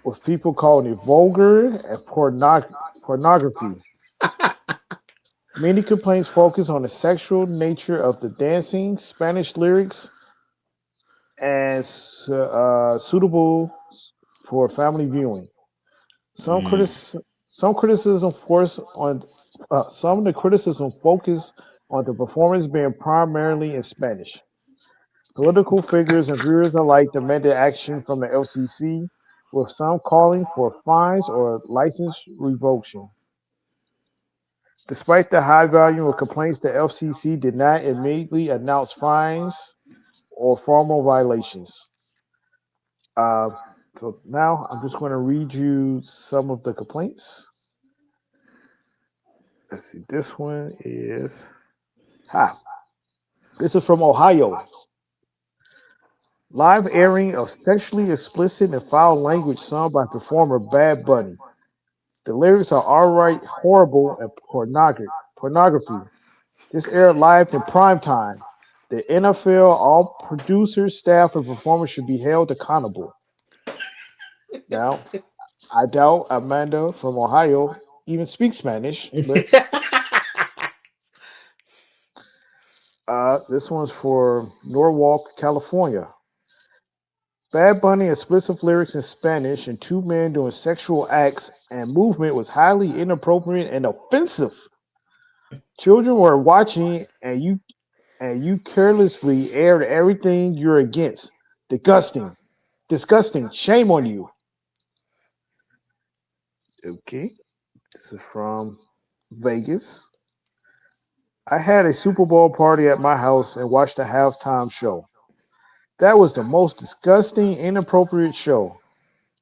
with people calling it vulgar and pornography. Many complaints focus on the sexual nature of the dancing, Spanish lyrics, and suitable for family viewing. Some Mm. critic, some criticism force on some of the criticism focus on the performance being primarily in Spanish. Political figures and viewers alike demanded action from the LCC, with some calling for fines or license revocation. Despite the high volume of complaints, the FCC did not immediately announce fines or formal violations. Uh, so now I'm just going to read you some of the complaints. Let's see. This one is this is from Ohio. Live airing of sexually explicit and foul language sung by performer Bad Bunny. The lyrics are outright horrible and pornography. This aired live in prime time. The NFL, all producers, staff, and performers should be held accountable. Now, I doubt Amanda from Ohio even speaks Spanish, but this one's for Norwalk, California. Bad Bunny explicit lyrics in Spanish and two men doing sexual acts and movement was highly inappropriate and offensive. Children were watching and you carelessly aired everything you're against. Disgusting. Disgusting. Shame on you. Okay. This is from Vegas. I had a Super Bowl party at my house and watched the halftime show. That was the most disgusting, inappropriate show.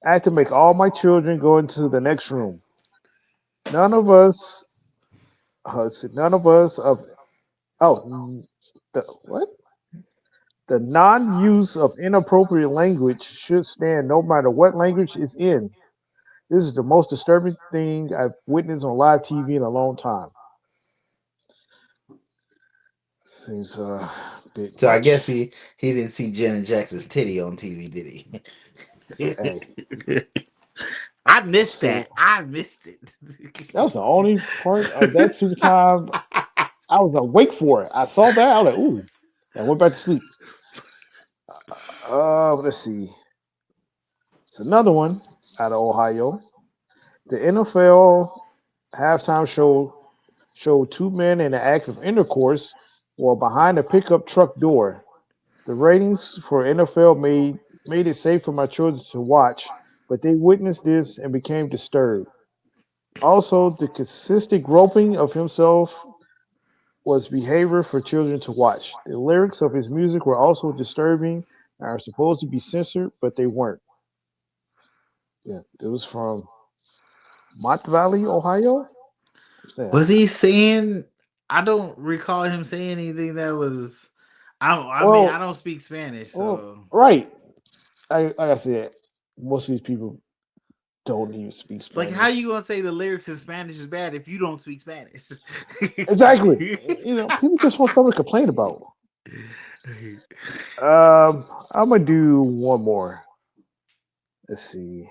I had to make all my children go into the next room. None of us, none of us of, oh, the, what? The non-use of inappropriate language should stand no matter what language it's in. This is the most disturbing thing I've witnessed on live TV in a long time. Seems a bit So I guess much. he didn't see Janet Jackson's titty on TV, did Hey, he? I missed so that. I missed it. that was the only part of that super time I was awake for it. I saw that. I was like, ooh. I went back to sleep. Let's see. It's another one out of Ohio. The NFL halftime show showed two men in the act of intercourse while behind a pickup truck door. The ratings for NFL made it safe for my children to watch, but they witnessed this and became disturbed. Also, the consistent groping of himself was behavior for children to watch. The lyrics of his music were also disturbing and are supposed to be censored, but they weren't. Yeah, it was from Mont Valley, Ohio. I'm saying, Was he saying? I don't recall him saying anything that was. I don't. I mean, I well, don't speak Spanish, well, so right. Like I said, most of these people don't even speak like, how Spanish. you gonna say the lyrics in Spanish is bad if you don't speak Spanish? Exactly. People just want something to complain about. I'm gonna do one more. Let's see.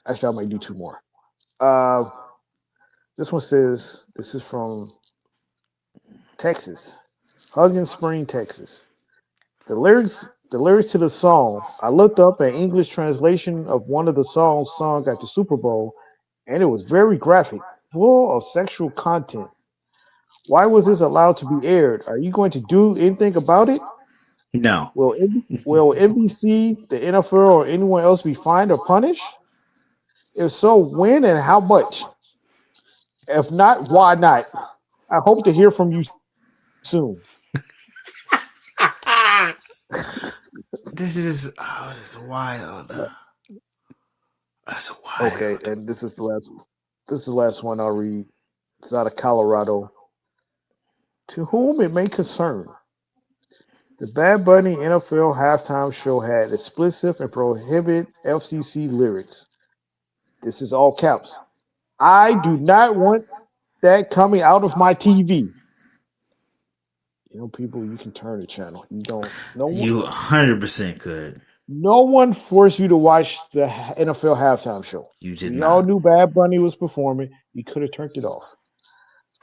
Actually, I might do two more. Uh, this one says this is from Texas, Huggins Spring, Texas. The lyrics to the song. I looked up an English translation of one of the songs sung at the Super Bowl, and it was very graphic, full of sexual content. Why was this allowed to be aired? Are you going to do anything about it? No. Will NBC, the NFL, or anyone else be fined or punished? If so, when and how much? If not, why not? I hope to hear from you soon. This is it's wild. That's Okay, wild. and this is the last. This is the last one I'll read. It's out of Colorado. To whom it may concern, the Bad Bunny NFL halftime show had explicit and prohibit FCC lyrics. This is all caps. I do not want that coming out of my TV. People, you can turn the channel. You don't. No one. You 100% could. No one forced you to watch the NFL halftime show. You did We all not. knew Bad Bunny was performing. You could have turned it off.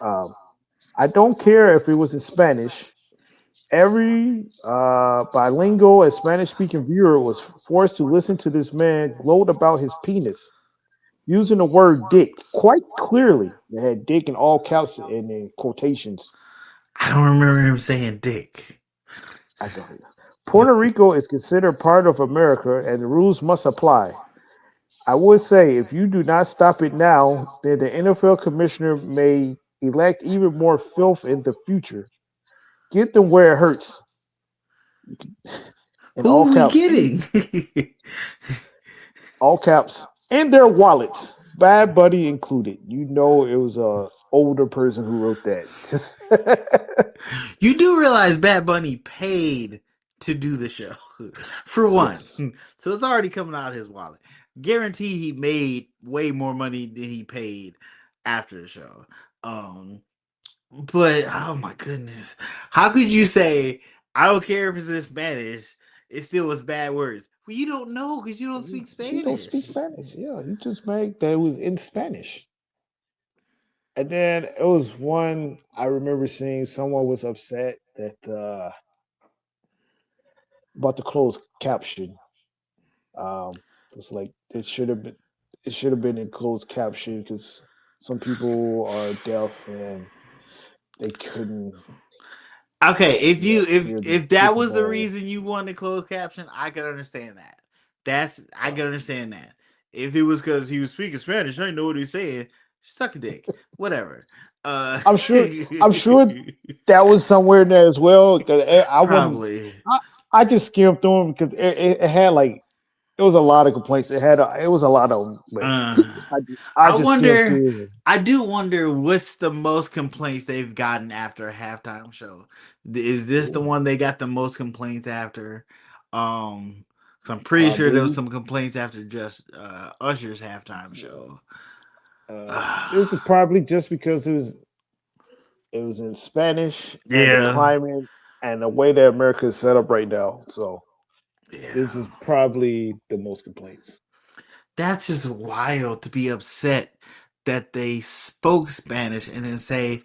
Um, I don't care if it was in Spanish. Every bilingual and Spanish speaking viewer was forced to listen to this man gloat about his penis using the word dick quite clearly. They had dick in all caps and in quotations. I don't remember him saying dick. I don't. Puerto Rico is considered part of America and the rules must apply. I would say if you do not stop it now, then the NFL commissioner may elect even more filth in the future. Get them where it hurts. In Who all are we caps. getting? All caps, in their wallets, Bad Buddy included. It was a older person who wrote that. Just You do realize Bad Bunny paid to do the show, for one. yes. So it's already coming out of his wallet. Guaranteed he made way more money than he paid after the show. Um, but oh my goodness. How could you say, I don't care if it's in Spanish, it still was bad words? Well, you don't know because you don't speak He don't speak Spanish. Spanish. Yeah, he just made that it was in Spanish. And then it was one I remember seeing someone was upset that about the closed caption. It's like it should have been in closed caption because some people are deaf and they couldn't Okay, if yeah, you hear the if that Super was the Bowl. reason you wanted closed caption, I could understand that. I Uh, could understand that. If it was because he was speaking Spanish, I didn't know what he was saying. Suck a dick, whatever. Uh, I'm sure I'm sure that was somewhere in there as well. 'Cause I wouldn't probably. I just skimmed through them because it had like it it was a lot of complaints. It was a lot of them, but Uh, I I I just skimmed wonder. through. I do wonder what's the most complaints they've gotten after a halftime show. Is this the Ooh, one they got the most complaints after? Um, 'Cause I'm pretty sure there was maybe some complaints after just Usher's halftime show. this is probably just because it was in Spanish and the Yeah, climate and the way that America is set up right now. So this yeah. is probably the most complaints. That's just wild to be upset that they spoke Spanish and then say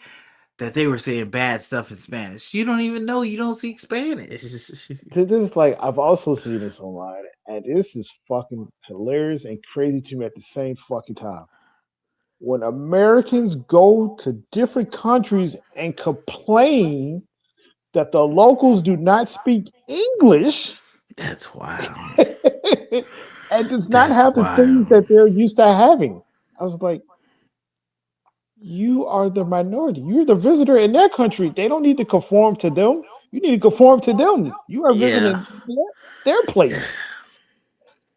that they were saying bad stuff in Spanish. You don't even know. You don't speak Spanish. This is like I've also seen this online, and this is fucking hilarious and crazy to me at the same fucking time. When Americans go to different countries and complain that the locals do not speak English That's wild. and does not That's have the things wild. that they're used to having. I was like, you are the minority. You're the visitor in their country. They don't need to conform to them. You need to conform to them. You are Yeah. visiting their place.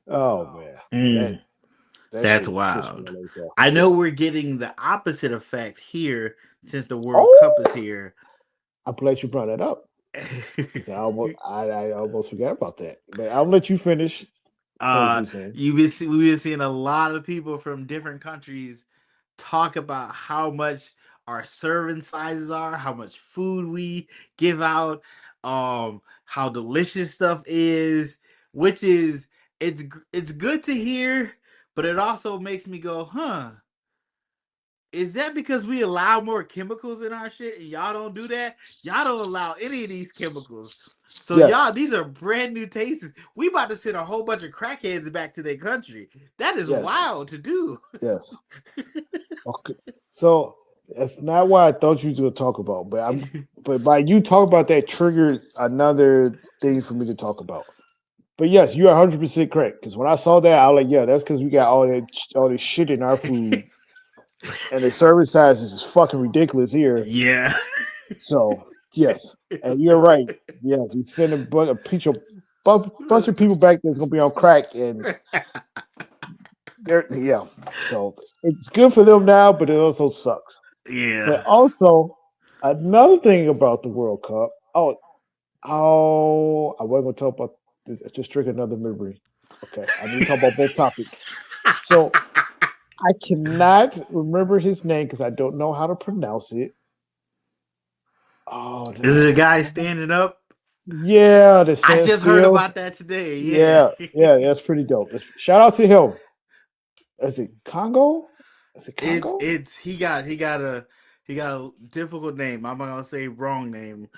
Oh man, that Mm, that that's shit pissed me wild. off every time. I Yeah. know we're getting the opposite effect here since the World Cup is Oh, here. I'm glad you brought that up because I almost forgot about that. But I'll let you finish saying what you're saying. We've been seeing a lot of people from different countries talk about how much our serving sizes are, how much food we give out, how delicious stuff is, which is it's good to hear, but it also makes me go, huh? Is that because we allow more chemicals in our shit and y'all don't do that? Y'all don't allow any of these chemicals. So Yes, y'all, these are brand new tastes. We about to send a whole bunch of crackheads back to their country. That is yes, wild to do. yes. Okay. So that's not what I thought you were going to talk about, but by you talk about that triggered another thing for me to talk about. But yes, you are 100% correct. Because when I saw that, I was like, yeah, that's because we got all this shit in our food, and the serving sizes is fucking ridiculous here. Yeah. So yes, and you're right. Yes, we send bunch of people back that's gonna be on crack, and they're yeah. So it's good for them now, but it also sucks. But Yeah. also another thing about the World Cup. I wasn't gonna talk about this. I just triggered another memory. Okay, I need to talk about both topics. So I cannot remember his name because I don't know how to pronounce it. Oh, Is it a guy standing up? yeah, the I stand just heard still. about that today. Yeah. Yeah, yeah, that's pretty dope. Shout out to him. Is it Congo? Is it Congo? It's he got a difficult name. I'm not gonna say wrong name.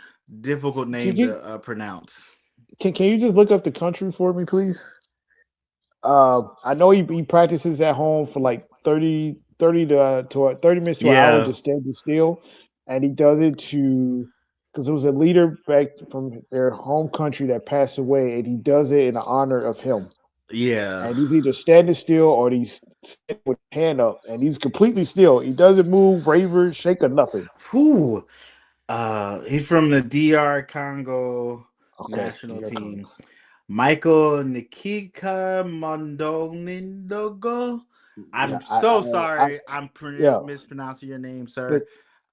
Difficult Can name you to pronounce. can you just look up the country for me, please? I know he practices at home for like 30 minutes to an hour Yeah. just standing still, and he does it to because there was a leader back from their home country that passed away, and he does it in honor of him. Yeah. And he's either standing still or he's standing with his hand up, and he's completely still. He doesn't move, waver, shake, or nothing. Who? He's from the DR Congo Okay, national DR Congo. team. Michael Nikika Mondonindogo. Yeah, I'm so sorry. yeah. Mispronouncing your name, But sir.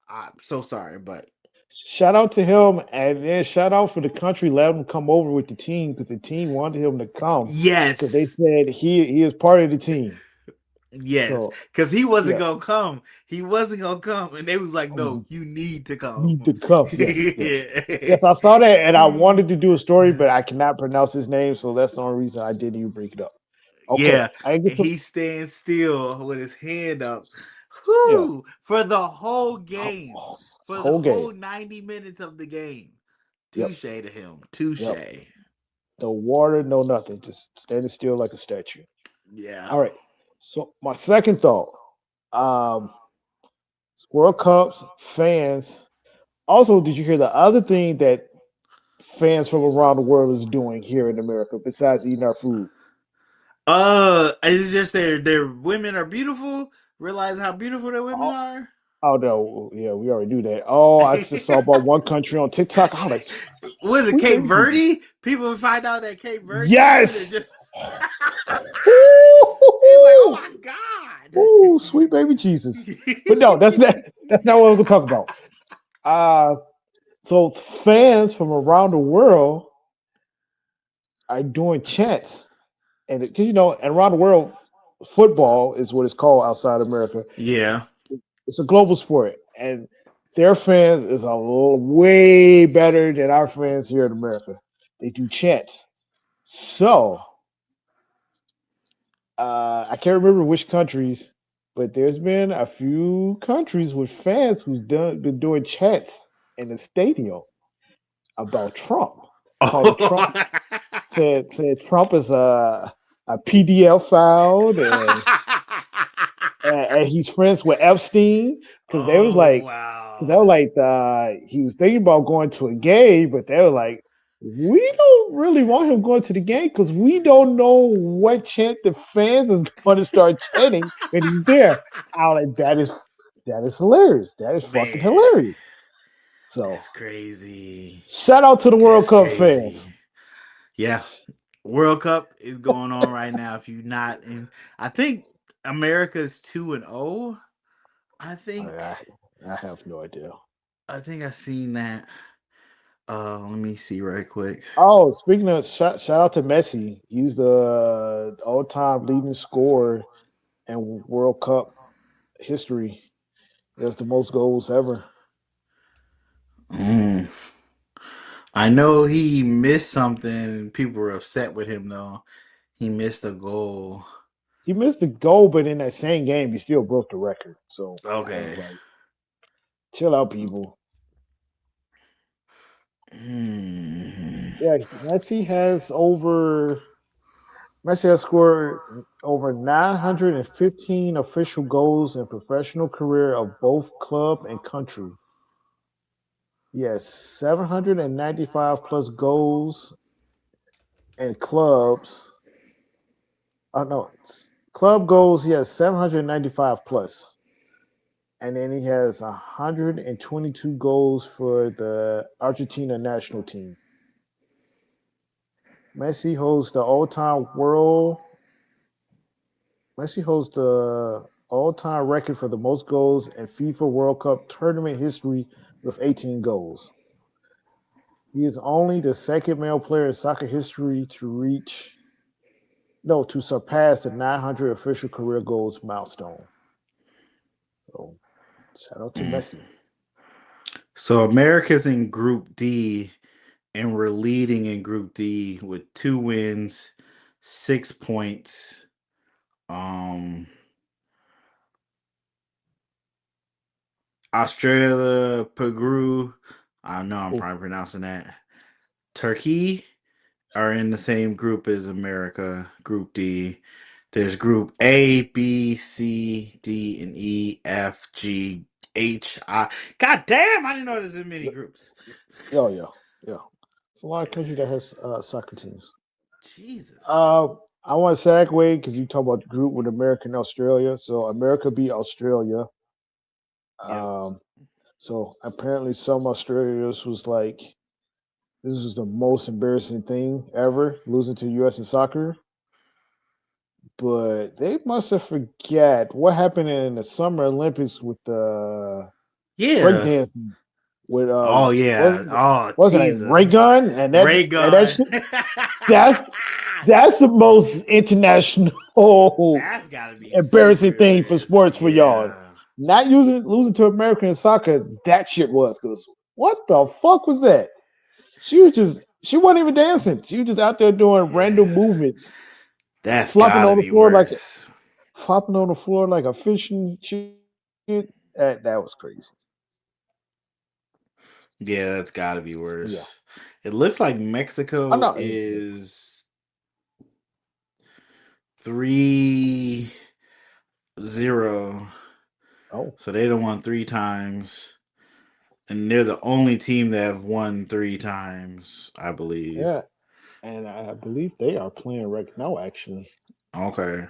I'm so sorry, but shout out to him, and then shout out for the country. Let him come over with the team because the team wanted him to come because they yes, said he is part of the team. yes, So because he wasn't yeah, gonna come. He wasn't gonna come, and they was like, "No, mhm, you need to need come." to come. Yes, yes, yes. I saw that, and I wanted to do a story, but I cannot pronounce his name, so that's the only reason I didn't even bring it up. Okay, Yeah, I get and some. he stands still with his hand up. Yeah, Whoo! For the whole whole, game. For the whole game. whole 90 minutes of the game. Yep, Touche to him. Touche. yep. No water, no nothing. Just standing still like a statue. Yeah. All right. So my second thought, um, World Cups, fans. Also, did you hear the other thing that fans from around the world is doing here in America besides eating our food? It's just their women are beautiful. Realize how beautiful their women Oh, are. oh no, yeah, we already knew that. Oh, I just saw about one country on TikTok. I was like, Was it who Cape is this? Verde? People find out that Cape Verde women are Yes. just He's like, oh Ooh, my god. ooh, sweet baby Jesus. But no, that's not what we're gonna talk about. Uh so fans from around the world are doing chants, and and around the world, football is what it's called outside America. Yeah. It's a global sport, and their fans is way better than our fans here in America. They do chants. So I can't remember which countries, but there's been a few countries with fans who's been doing chants in the stadium about Trump, calling Trump, said Trump is a PDL found, and he's friends with Epstein because Oh they were wow. like, he was thinking about going to a game, but they were like, we don't really want him going to the game because we don't know what chant the fans is going to start chanting when he's there. I was like, that is hilarious. That is fucking Man, hilarious. So that's crazy. shout out to the World That's Cup fans. crazy. Yeah. World Cup is going on right now. If you're not in, I think America's 2-0. I think. I, I have no idea. I think I seen that. Let me see right quick. Oh, speaking of shout out to Messi. He's the all-time leading scorer in World Cup history. He has the most goals ever. Mm. I know he missed something. People were upset with him though. He missed a goal. He missed the goal, but in that same game, he still broke the record. So I was Okay. like, chill out, people. Mm. Yeah, Messi has scored over 915 official goals in professional career of both club and country. He has 795 plus goals in clubs. Oh no, club goals. He has 795 plus, and then he has 122 goals for the Argentina national team. Messi holds the all-time world. Messi holds the all-time record for the most goals in FIFA World Cup tournament history with 18 goals. He is only the second male player in soccer history to surpass the 900 official career goals milestone. So shout out to Mm. Messi. So America's in Group D, and we're leading in Group D with 2 wins, 6 points. Um, Australia, Peru. I know I'm Oh, probably pronouncing that. Turkey are in the same group as America, Group D. There's Group A, B, C, D, and E, F, G, H, I. God damn, I didn't know there's this many groups. yeah, yeah, yeah. It's a lot of country that has soccer teams. Jesus. Uh, I want to segue because you talk about the group with America and Australia. So America beat Australia. Yep. Um, so apparently, some Australians was like, this was the most embarrassing thing ever, losing to the U.S. in soccer. But they must have forget what happened in the Summer Olympics with the Yeah. breakdancing with Oh yeah. Oh what's it like Ray Jesus. Gun Ray and that gun. shit. That's that's the most international That's gotta be embarrassing super thing for embarrassing. sports for y'all. Yeah. Not losing to American soccer. That shit was because what the fuck was that? She wasn't even dancing. She was just out there doing random Yeah. movements, That's flopping gotta on the be floor like worse. a fish and shit. That was crazy. Yeah, that's gotta be Yeah. worse. It looks like I Mexico know. is 3-0. Oh, So they done won 3 times. And they're the only team that have won 3 times, I believe. yeah. And I believe they are playing right now, actually. Okay.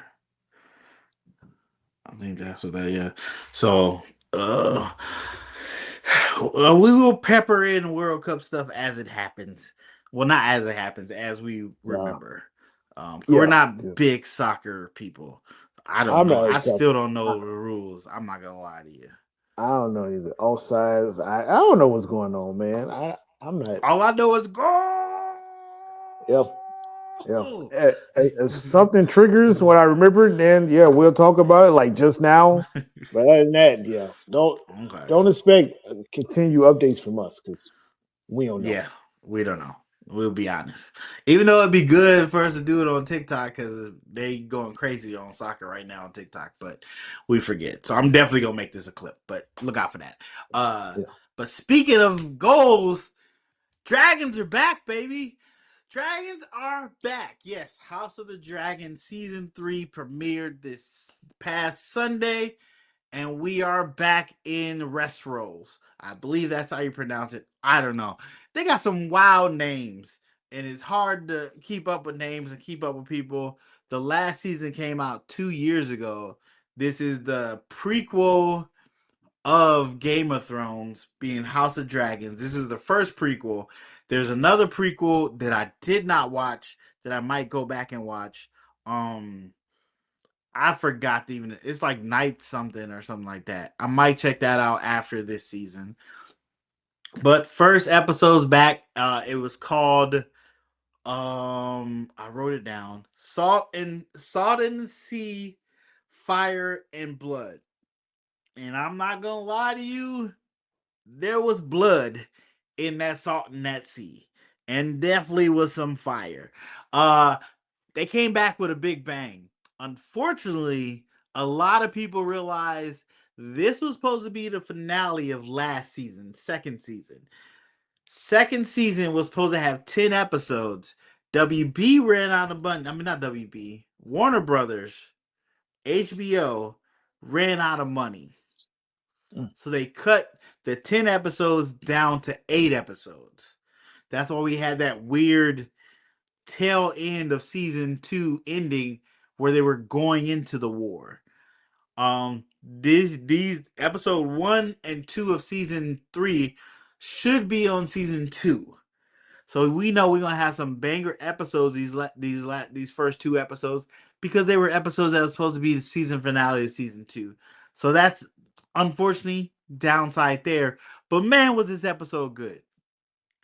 I think that's what that, yeah. So, uh, we will pepper in World Cup stuff as it happens. Well, not as it happens, as we Yeah. remember. We're Yeah, not because big soccer people. I don't I'm know. not a I soccer. still don't I, know the rules. I'm not gonna lie to you. I don't know either. Offsides. I don't know what's going on, man. I'm not. All I know is goal. Yeah, yeah. If something triggers what I remember, then yeah, we'll talk about it like just now. But other than that, yeah, Okay. don't expect continue updates from us because we don't know. Yeah, we don't know. We'll be honest. Even though it'd be good for us to do it on TikTok because they going crazy on soccer right now on TikTok, but we forget. So I'm definitely gonna make this a clip. But look out for that. Uh, Yeah. but speaking of goals, Dragons are back, baby. Dragons are back. Yes, House of the Dragon season 3 premiered this past Sunday, and we are back in rest roles. I believe that's how you pronounce it. I don't know. They got some wild names, and it's hard to keep up with names and keep up with people. The last season came out 2 years ago. This is the prequel of Game of Thrones, being House of Dragons. This is the first prequel. There's another prequel that I did not watch that I might go back and watch. Um, I forgot to even. It's like Night something or something like that. I might check that out after this season. But first episode's back. It was called. I wrote it down. Salt and the Sea, Fire and Blood. And I'm not gonna lie to you, there was blood in that salt and that sea, and definitely was some fire. Uh, they came back with a big bang. Unfortunately, a lot of people realized this was supposed to be the finale of last season, second season. Second season was supposed to have 10 episodes. WB ran out of money. I mean, not WB. Warner Brothers, HBO ran out of money. Mm. So they cut the 10 episodes down to 8 episodes. That's why we had that weird tail end of season 2 ending where they were going into the war. These episode 1 and 2 of season 3 should be on season 2. So we know we're gonna have some banger episodes these first 2 episodes because they were episodes that were supposed to be the season finale of season 2. So that's unfortunately downside there. But man, was this episode good!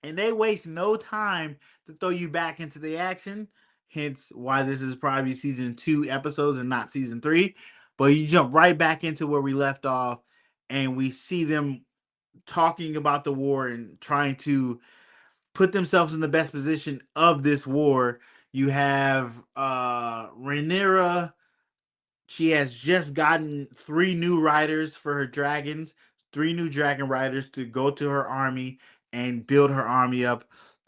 And they waste no time to throw you back into the action. Hence why this is probably season 2 episodes and not season 3. But you jump right back into where we left off, and we see them talking about the war and trying to put themselves in the best position of this war. You have Rhaenyra. She has just gotten 3 new riders for her dragons, 3 new dragon riders to go to her army and build her army up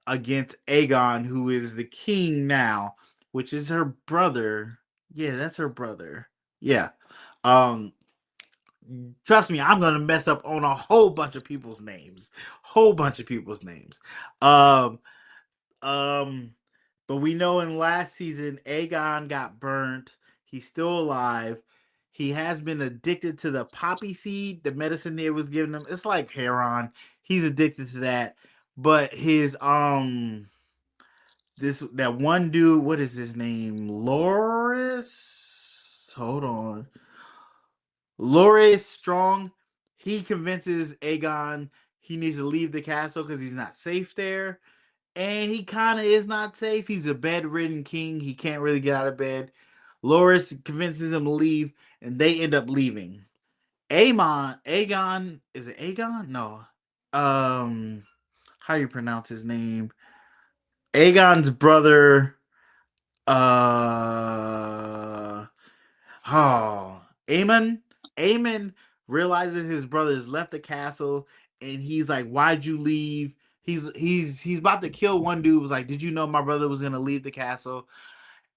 against Aegon, who is the king now, which is her brother. Yeah, that's her brother. Yeah. Um, Trust me, I'm gonna mess up on a whole bunch of people's names. Whole bunch of people's names. Um, um, but we know in last season, Aegon got burnt. He's still alive. He has been addicted to the poppy seed, the medicine they was giving him. It's like heroin. He's addicted to that. But his this that one dude, what is his name? Loris. Hold on. Loris Strong. He convinces Aegon he needs to leave the castle because he's not safe there, and he kind of is not safe. He's a bedridden king. He can't really get out of bed. Loris convinces him to leave, and they end up leaving. Aegon, is it Aegon? No. Um, how you pronounce his name? Aegon's brother. Uh, oh, Aemon. Aemon realizes his brothers left the castle, and he's like, "Why'd you leave?" He's about to kill one dude. Was like, "Did you know my brother was gonna leave the castle?"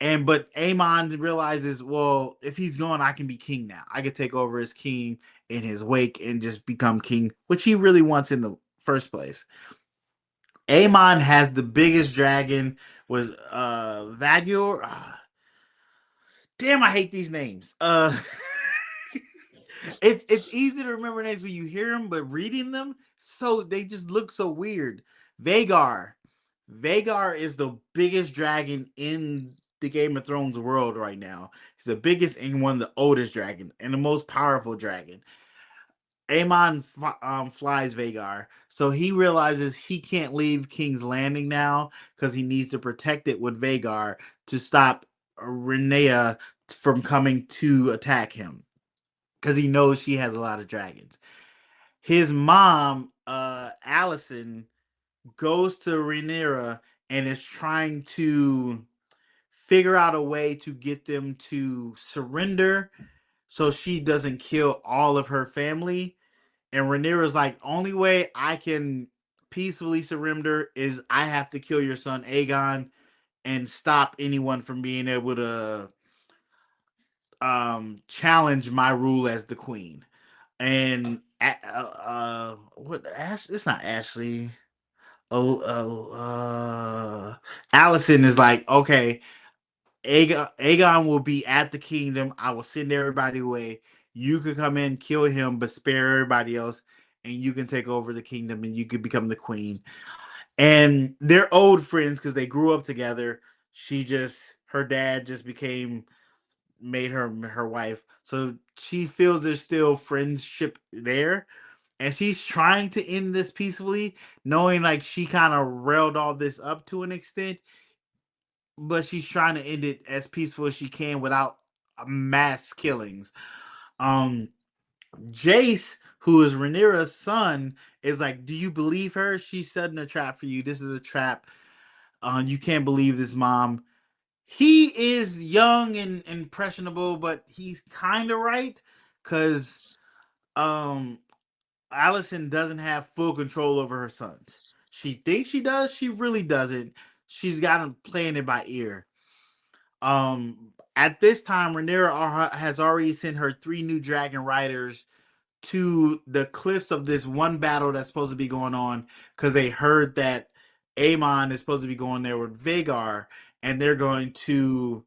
And but Aemon realizes, well, if he's gone, I can be king now. I can take over as king in his wake and just become king, which he really wants in the first place. Aemon has the biggest dragon with Vagur. Damn, I hate these names. It's easy to remember names when you hear them, but reading them, so they just look so weird. Vagar. Vagar is the biggest dragon in the Game of Thrones world right now. He's the biggest and one of the oldest dragon and the most powerful dragon. Aemon flies Vagar, so he realizes he can't leave King's Landing now because he needs to protect it with Vagar to stop Rhaenyra from coming to attack him because he knows she has a lot of dragons. His mom, Allison, goes to Rhaenyra and is trying to figure out a way to get them to surrender so she doesn't kill all of her family. And Rhaenyra's like, only way I can peacefully surrender is I have to kill your son Aegon and stop anyone from being able to challenge my rule as the queen. And what Ash? It's not Ashley. Oh, Allison is like, okay, Aegon will be at the kingdom. I will send everybody away. You could come in, kill him, but spare everybody else, and you can take over the kingdom, and you could become the queen. And they're old friends because they grew up together. Her dad just became made her wife, so she feels there's still friendship there, and she's trying to end this peacefully, knowing like she kind of railed all this up to an extent, but she's trying to end it as peaceful as she can without mass killings. Um, Jace, who is Rhaenyra's son, is like, "Do you believe her? She's setting a trap for you. This is a trap. You can't believe this, mom." He is young and impressionable, but he's kind of right because um Allison doesn't have full control over her sons. She thinks she does. She really doesn't. She's got them playing it by ear. At this time, Rhaenyra has already sent her 3 new dragon riders to the cliffs of this one battle that's supposed to be going on because they heard that Aemon is supposed to be going there with Vagar, and they're going to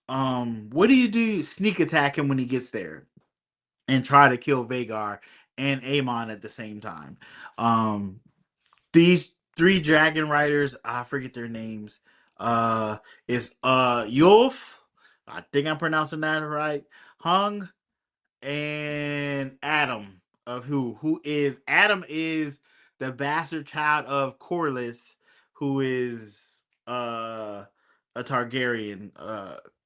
what do you do? Sneak attack him when he gets there and try to kill Vagar and Aemon at the same time. Um, these 3 dragon riders, I forget their names. Is Yulf, I think I'm pronouncing that right. Hung and Adam of Adam is the bastard child of Corlys, who is a Targaryen.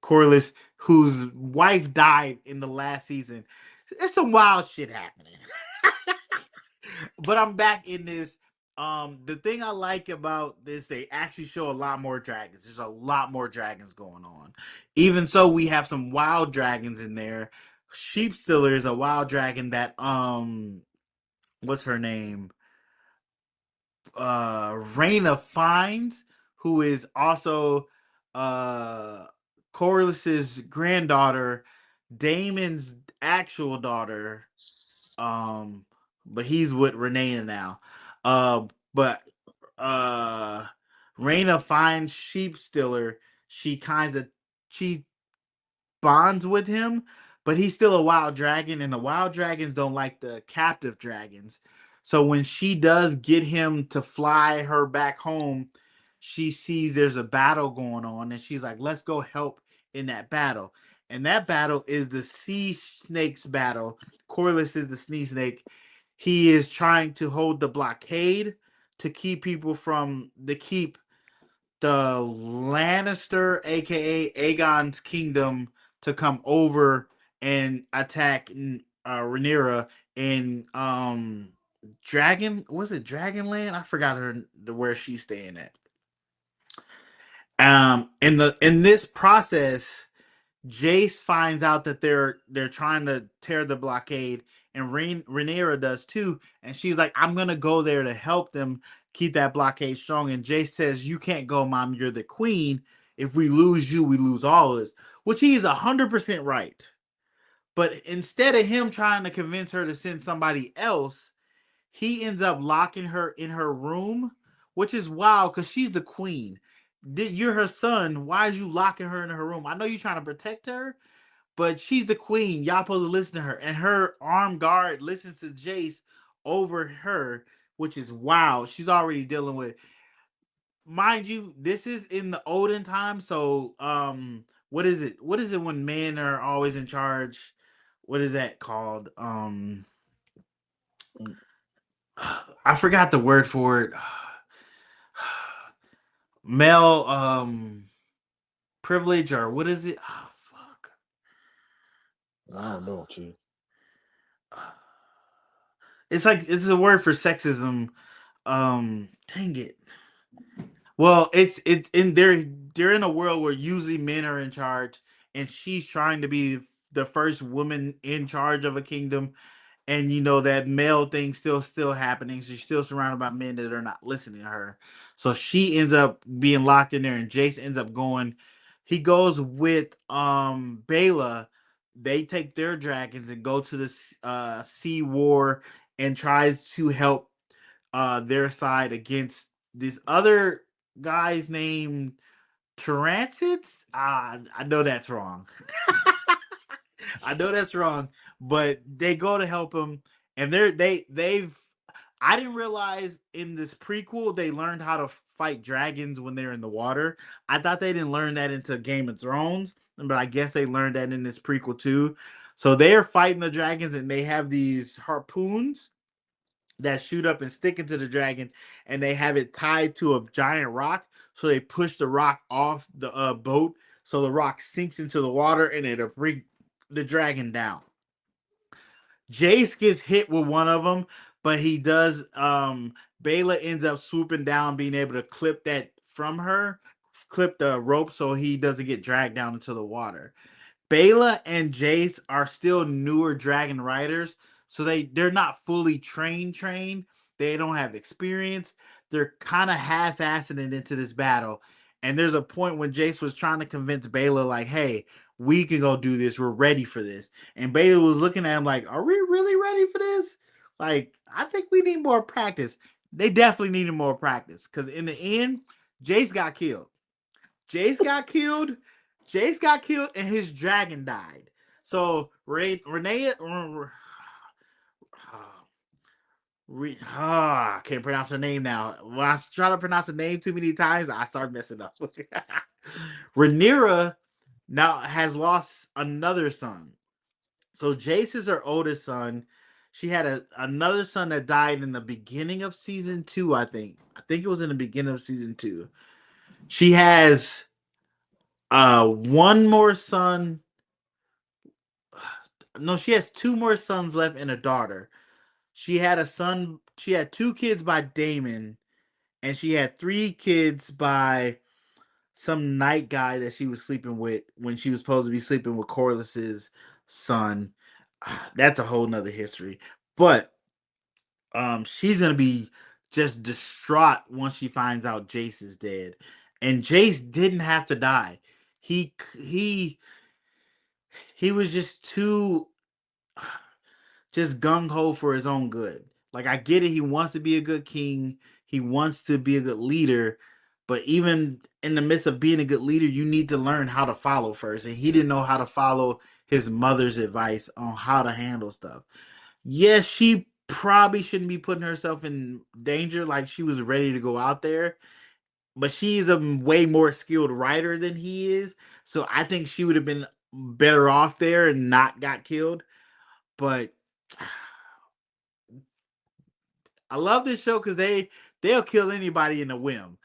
Corlys, whose wife died in the last season. It's some wild shit happening. But I'm back in this. The thing I like about this, they actually show a lot more dragons. There's a lot more dragons going on. Even so, we have some wild dragons in there. Sheep Stealer is a wild dragon that what's her name? Raina finds, who is also uh Corlys's granddaughter, Damon's actual daughter. Um, but he's with Renee now. But uh, Raina finds Sheep Stealer. She kind of she bonds with him, but he's still a wild dragon, and the wild dragons don't like the captive dragons. So when she does get him to fly her back home, she sees there's a battle going on, and she's like, "Let's go help in that battle." And that battle is the sea snakes battle. Corlys is the sea snake. He is trying to hold the blockade to keep people from the keep the Lannister, aka Aegon's kingdom, to come over and attack Rhaenyra in Dragon. Was it Dragonland? I forgot where she's staying at. In this process, Jace finds out that they're trying to tear the blockade, and Rhaenyra does too. And she's like, "I'm gonna go there to help them keep that blockade strong." And Jace says, "You can't go, Mom. You're the queen. If we lose you, we lose all of us." Which he is 100% right. But instead of him trying to convince her to send somebody else, he ends up locking her in her room, which is wild because she's the queen. You're her son. Why is you locking her in her room? I know you're trying to protect her, but she's the queen. Y'all supposed to listen to her. And her armed guard listens to Jace over her, which is wild. She's already dealing with. mind you, this is in the olden time. So, what is it? What is it when men are always in charge? What is that called? I forgot the word for it. Male privilege, or what is it? Oh fuck. I don't know, Chief. It's like it's a word for sexism. Dang it. Well, it's in they're in a world where usually men are in charge, and she's trying to be the first woman in charge of a kingdom, and you know that male thing still happening. She's still surrounded by men that are not listening to her. So she ends up being locked in there, and Jace ends up going. He goes with Bela. They take their dragons and go to the sea war and tries to help their side against this other guy's named Tarancits. I know that's wrong. I know that's wrong, but they go to help him, and they've. I didn't realize in this prequel they learned how to fight dragons when they're in the water. I thought they didn't learn that into Game of Thrones, but I guess they learned that in this prequel too. So they're fighting the dragons, and they have these harpoons that shoot up and stick into the dragon, and they have it tied to a giant rock. So they push the rock off the boat, so the rock sinks into the water, and it'll bring the dragon down. Jace gets hit with one of them, but he does. Bela ends up swooping down, being able to clip that from her, clip the rope, so he doesn't get dragged down into the water. Bela and Jace are still newer dragon riders, so they're not fully trained. They don't have experience. They're kind of half-assing it into this battle. And there's a point when Jace was trying to convince Bela, like, "Hey, we can go do this. We're ready for this." And Bela was looking at him like, "Are we really ready for this? Like, I think we need more practice." They definitely needed more practice because in the end, Jace got killed. Jace got killed. Jace got killed, and his dragon died. So Renee, I can't pronounce her name now. When I try to pronounce the name too many times, I start messing up. Rhaenyra now has lost another son. So Jace is her oldest son. She had another son that died in the beginning of season two. I think it was in the beginning of season two. She has one more son. No, she has two more sons left and a daughter. She had a son. She had two kids by Damon, and she had three kids by some night guy that she was sleeping with when she was supposed to be sleeping with Corliss's son. That's a whole nother history. But she's gonna be just distraught once she finds out Jace is dead. And Jace didn't have to die. He he he was just gung ho for his own good. Like I get it, he wants to be a good king, he wants to be a good leader, but even in the midst of being a good leader, you need to learn how to follow first. And he didn't know how to follow his mother's advice on how to handle stuff. Yes, she probably shouldn't be putting herself in danger, like she was ready to go out there, but she's a way more skilled writer than he is. So I think she would have been better off there and not got killed. But I love this show because they'll kill anybody in a whim.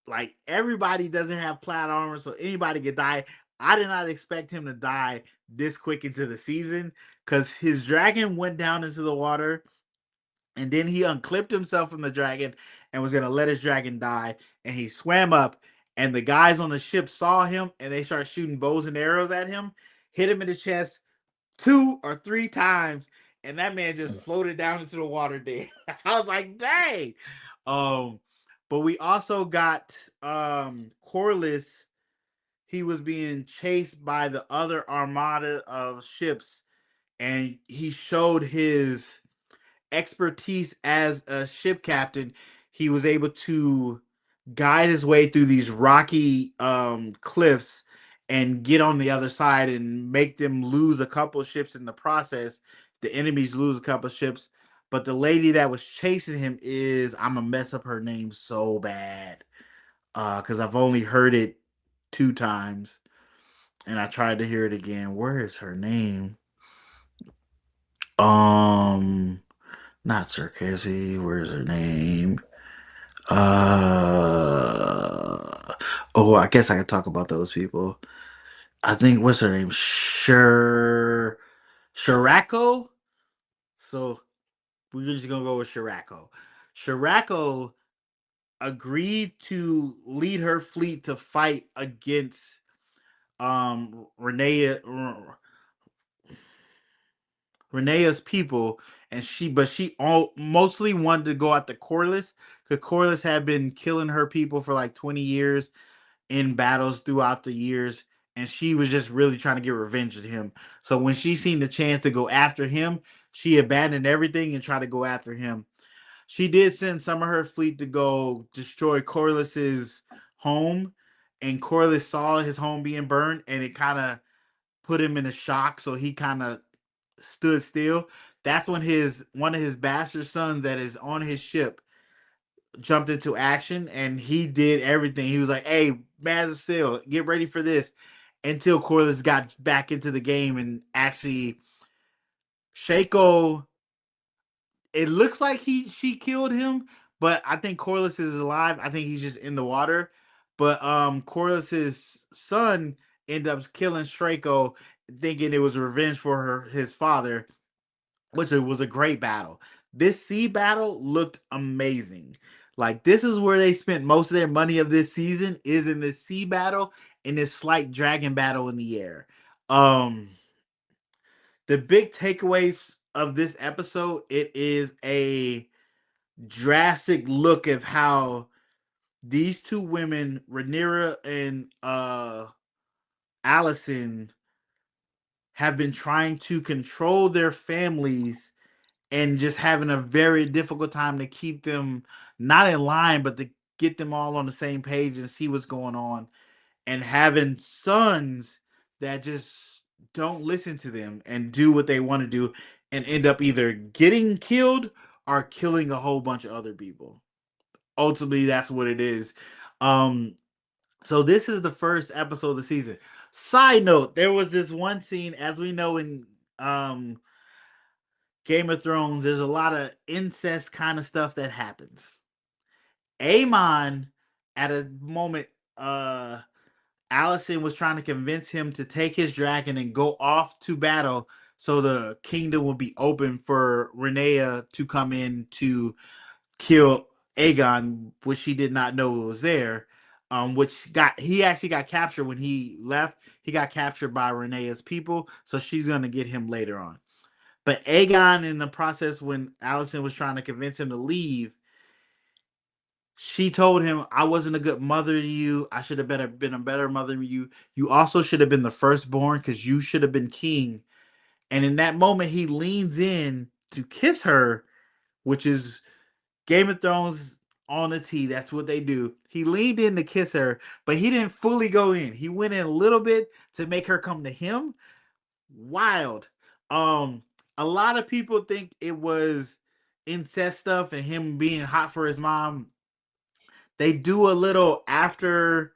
Like everybody doesn't have plot armor, so anybody could die. I did not expect him to die this quick into the season because his dragon went down into the water, and then he unclipped himself from the dragon and was gonna let his dragon die. And he swam up, and the guys on the ship saw him, and they started shooting bows and arrows at him, hit him in the chest two or three times, and that man just floated down into the water dead. I was like, dang. Um, but we also got Corliss. He was being chased by the other armada of ships, and he showed his expertise as a ship captain. He was able to guide his way through these rocky cliffs and get on the other side and make them lose a couple of ships in the process. The enemies lose a couple of ships, but the lady that was chasing him is, I'm gonna mess up her name so bad. because I've only heard it 2 times, and I tried to hear it again. Where is her name? Um, Not Circassi. Where's her name? Oh, I guess I could talk about those people. I think what's her name? Shirako. So we're just gonna go with Shirako. Shirako agreed to lead her fleet to fight against Renea's people, and she all mostly wanted to go after Corliss because Corliss had been killing her people for like 20 years in battles throughout the years, and she was just really trying to get revenge at him. So when she seen the chance to go after him, she abandoned everything and tried to go after him. She did send some of her fleet to go destroy Corliss's home, and Corliss saw his home being burned, and it kind of put him in a shock. So he kind of stood still. That's when his one of his bastard sons that is on his ship jumped into action, and he did everything. He was like, "Hey, Mazasiel, get ready for this." Until Corliss got back into the game, and actually, Shaco, it looks like she killed him, but I think Corliss is alive. I think he's just in the water. But Corliss's son ended up killing Straco, thinking it was revenge for his father, which it was a great battle. This sea battle looked amazing. Like this is where they spent most of their money of this season is in this sea battle and this slight dragon battle in the air. Um the big takeaways of this episode, it is a drastic look of how these two women, Rhaenyra and Allison, have been trying to control their families and just having a very difficult time to keep them not in line, but to get them all on the same page and see what's going on. And having sons that just don't listen to them and do what they want to do and end up either getting killed or killing a whole bunch of other people. Ultimately, that's what it is. Um, so this is the first episode of the season. Side note, there was this one scene, as we know in Game of Thrones, there's a lot of incest kind of stuff that happens. Aemon, at a moment, Allison was trying to convince him to take his dragon and go off to battle so the kingdom will be open for Rhaenyra to come in to kill Aegon, which she did not know was there. Which got he actually got captured when he left. He got captured by Rhaenyra's people, so she's gonna get him later on. But Aegon, in the process, when Allison was trying to convince him to leave, she told him, "I wasn't a good mother to you. I should have been a better mother to you. You also should have been the firstborn because you should have been king." And in that moment, he leans in to kiss her, which is Game of Thrones on the T. That's what they do. He leaned in to kiss her, but he didn't fully go in. He went in a little bit to make her come to him. Wild. Um, a lot of people think it was incest stuff and him being hot for his mom. They do a little after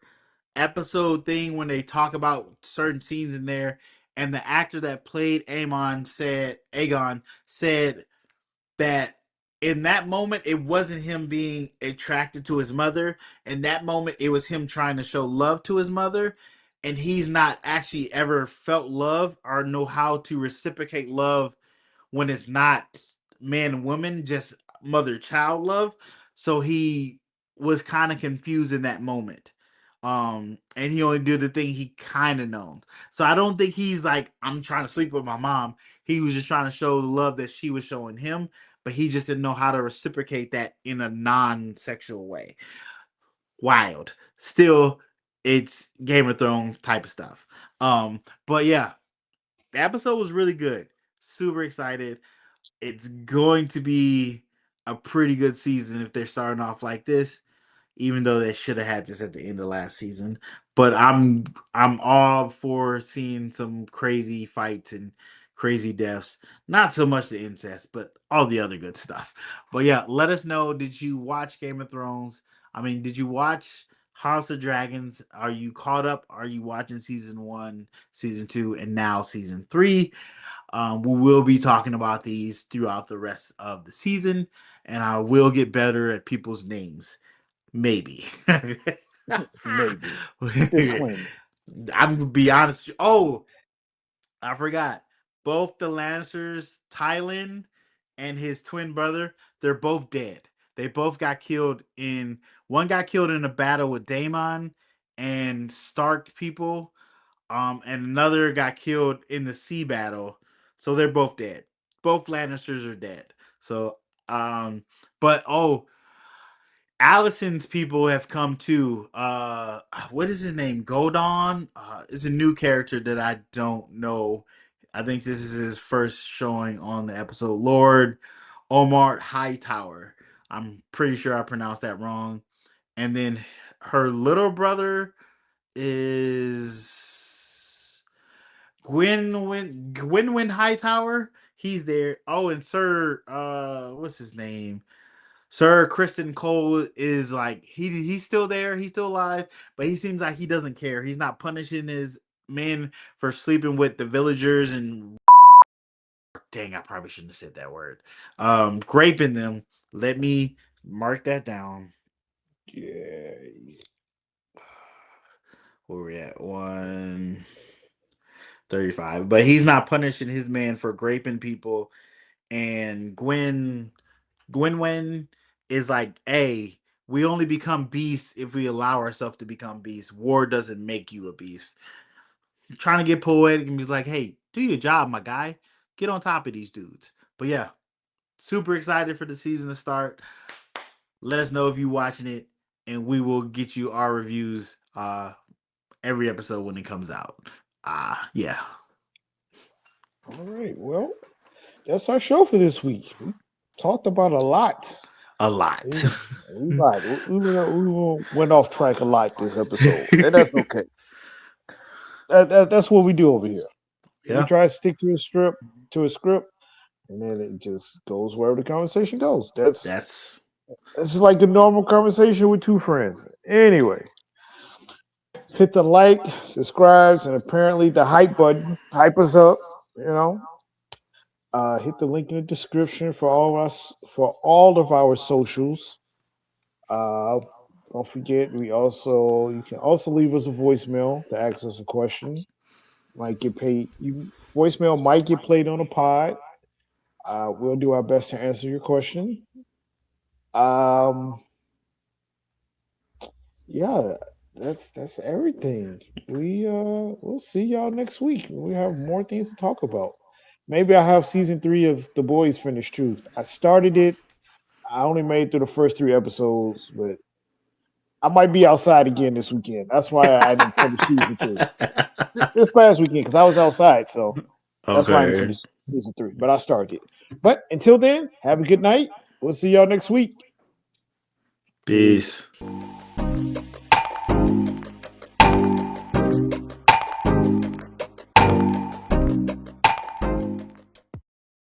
episode thing when they talk about certain scenes in there, and the actor that played Aegon said that in that moment it wasn't him being attracted to his mother. In that moment, it was him trying to show love to his mother, and he's not actually ever felt love or know how to reciprocate love when it's not man and woman, just mother child love. So he was kind of confused in that moment. And he only did the thing he kind of knows. So I don't think he's like, I'm trying to sleep with my mom. He was just trying to show the love that she was showing him, but he just didn't know how to reciprocate that in a non-sexual way. Wild. Still, it's Game of Thrones type of stuff. But yeah, the episode was really good. Super excited. It's going to be a pretty good season if they're starting off like this, even though they should have had this at the end of last season. But I'm all for seeing some crazy fights and crazy deaths. Not so much the incest, but all the other good stuff. But yeah, let us know. Did you watch Game of Thrones? I mean, did you watch House of Dragons. Are you caught up? Are you watching season 1, season 2, and now season 3? We will be talking about these throughout the rest of the season, and I will get better at people's names. Maybe. Maybe. I'm Disclaimer. gonna be honest. Oh, I forgot. Both the Lannisters, Tylan and his twin brother, they're both dead. They both got killed in one got killed in a battle with Daemon and Stark people. And another got killed in the sea battle. So they're both dead. Both Lannisters are dead. So but Allison's people have come too. What is his name? Godon? Is a new character that I don't know. I think this is his first showing on the episode. Lord Omar Hightower. I'm pretty sure I pronounced that wrong. And then her little brother is Gwynwyn Hightower. He's there. Oh, and Sir what's his name? Sir Kristen Cole is like he's still there, he's still alive, but he seems like he doesn't care. He's not punishing his men for sleeping with the villagers and dang, I probably shouldn't have said that word. Graping them. Let me mark that down. Yeah. Where we at? 135. But he's not punishing his man for graping people. And Gwynwen is like, hey, we only become beasts if we allow ourselves to become beasts. War doesn't make you a beast. Trying to get poetic and be like, hey, do your job, my guy. Get on top of these dudes. But yeah, super excited for the season to start. Let us know if you're watching it, and we will get you our reviews every episode when it comes out. Yeah. All right. Well, that's our show for this week. We talked about a lot. A lot. We lied. We went off track a lot this episode, and that's okay. That's what we do over here. We Yeah. try to stick to a script, and then it just goes wherever the conversation goes. That's That's like the normal conversation with two friends. Anyway, hit the like, subscribes, and apparently the hype button. Hype us up. You know, hit the link in the description for all of our socials. Uh, don't forget, you can also leave us a voicemail to ask us a question. Might get paid. Voicemail might get played on a pod. We'll do our best to answer your question. Um, yeah, that's everything. We'll see y'all next week. We have more things to talk about. Maybe I have season 3 of The Boys finished too. I started it. I only made it through the first 3 episodes, but I might be outside again this weekend. That's why I didn't finish season 3 this past weekend because I was outside. So that's why I didn't okay. finish season 3. But I started it. But until then, have a good night. We'll see y'all next week. Peace. Peace.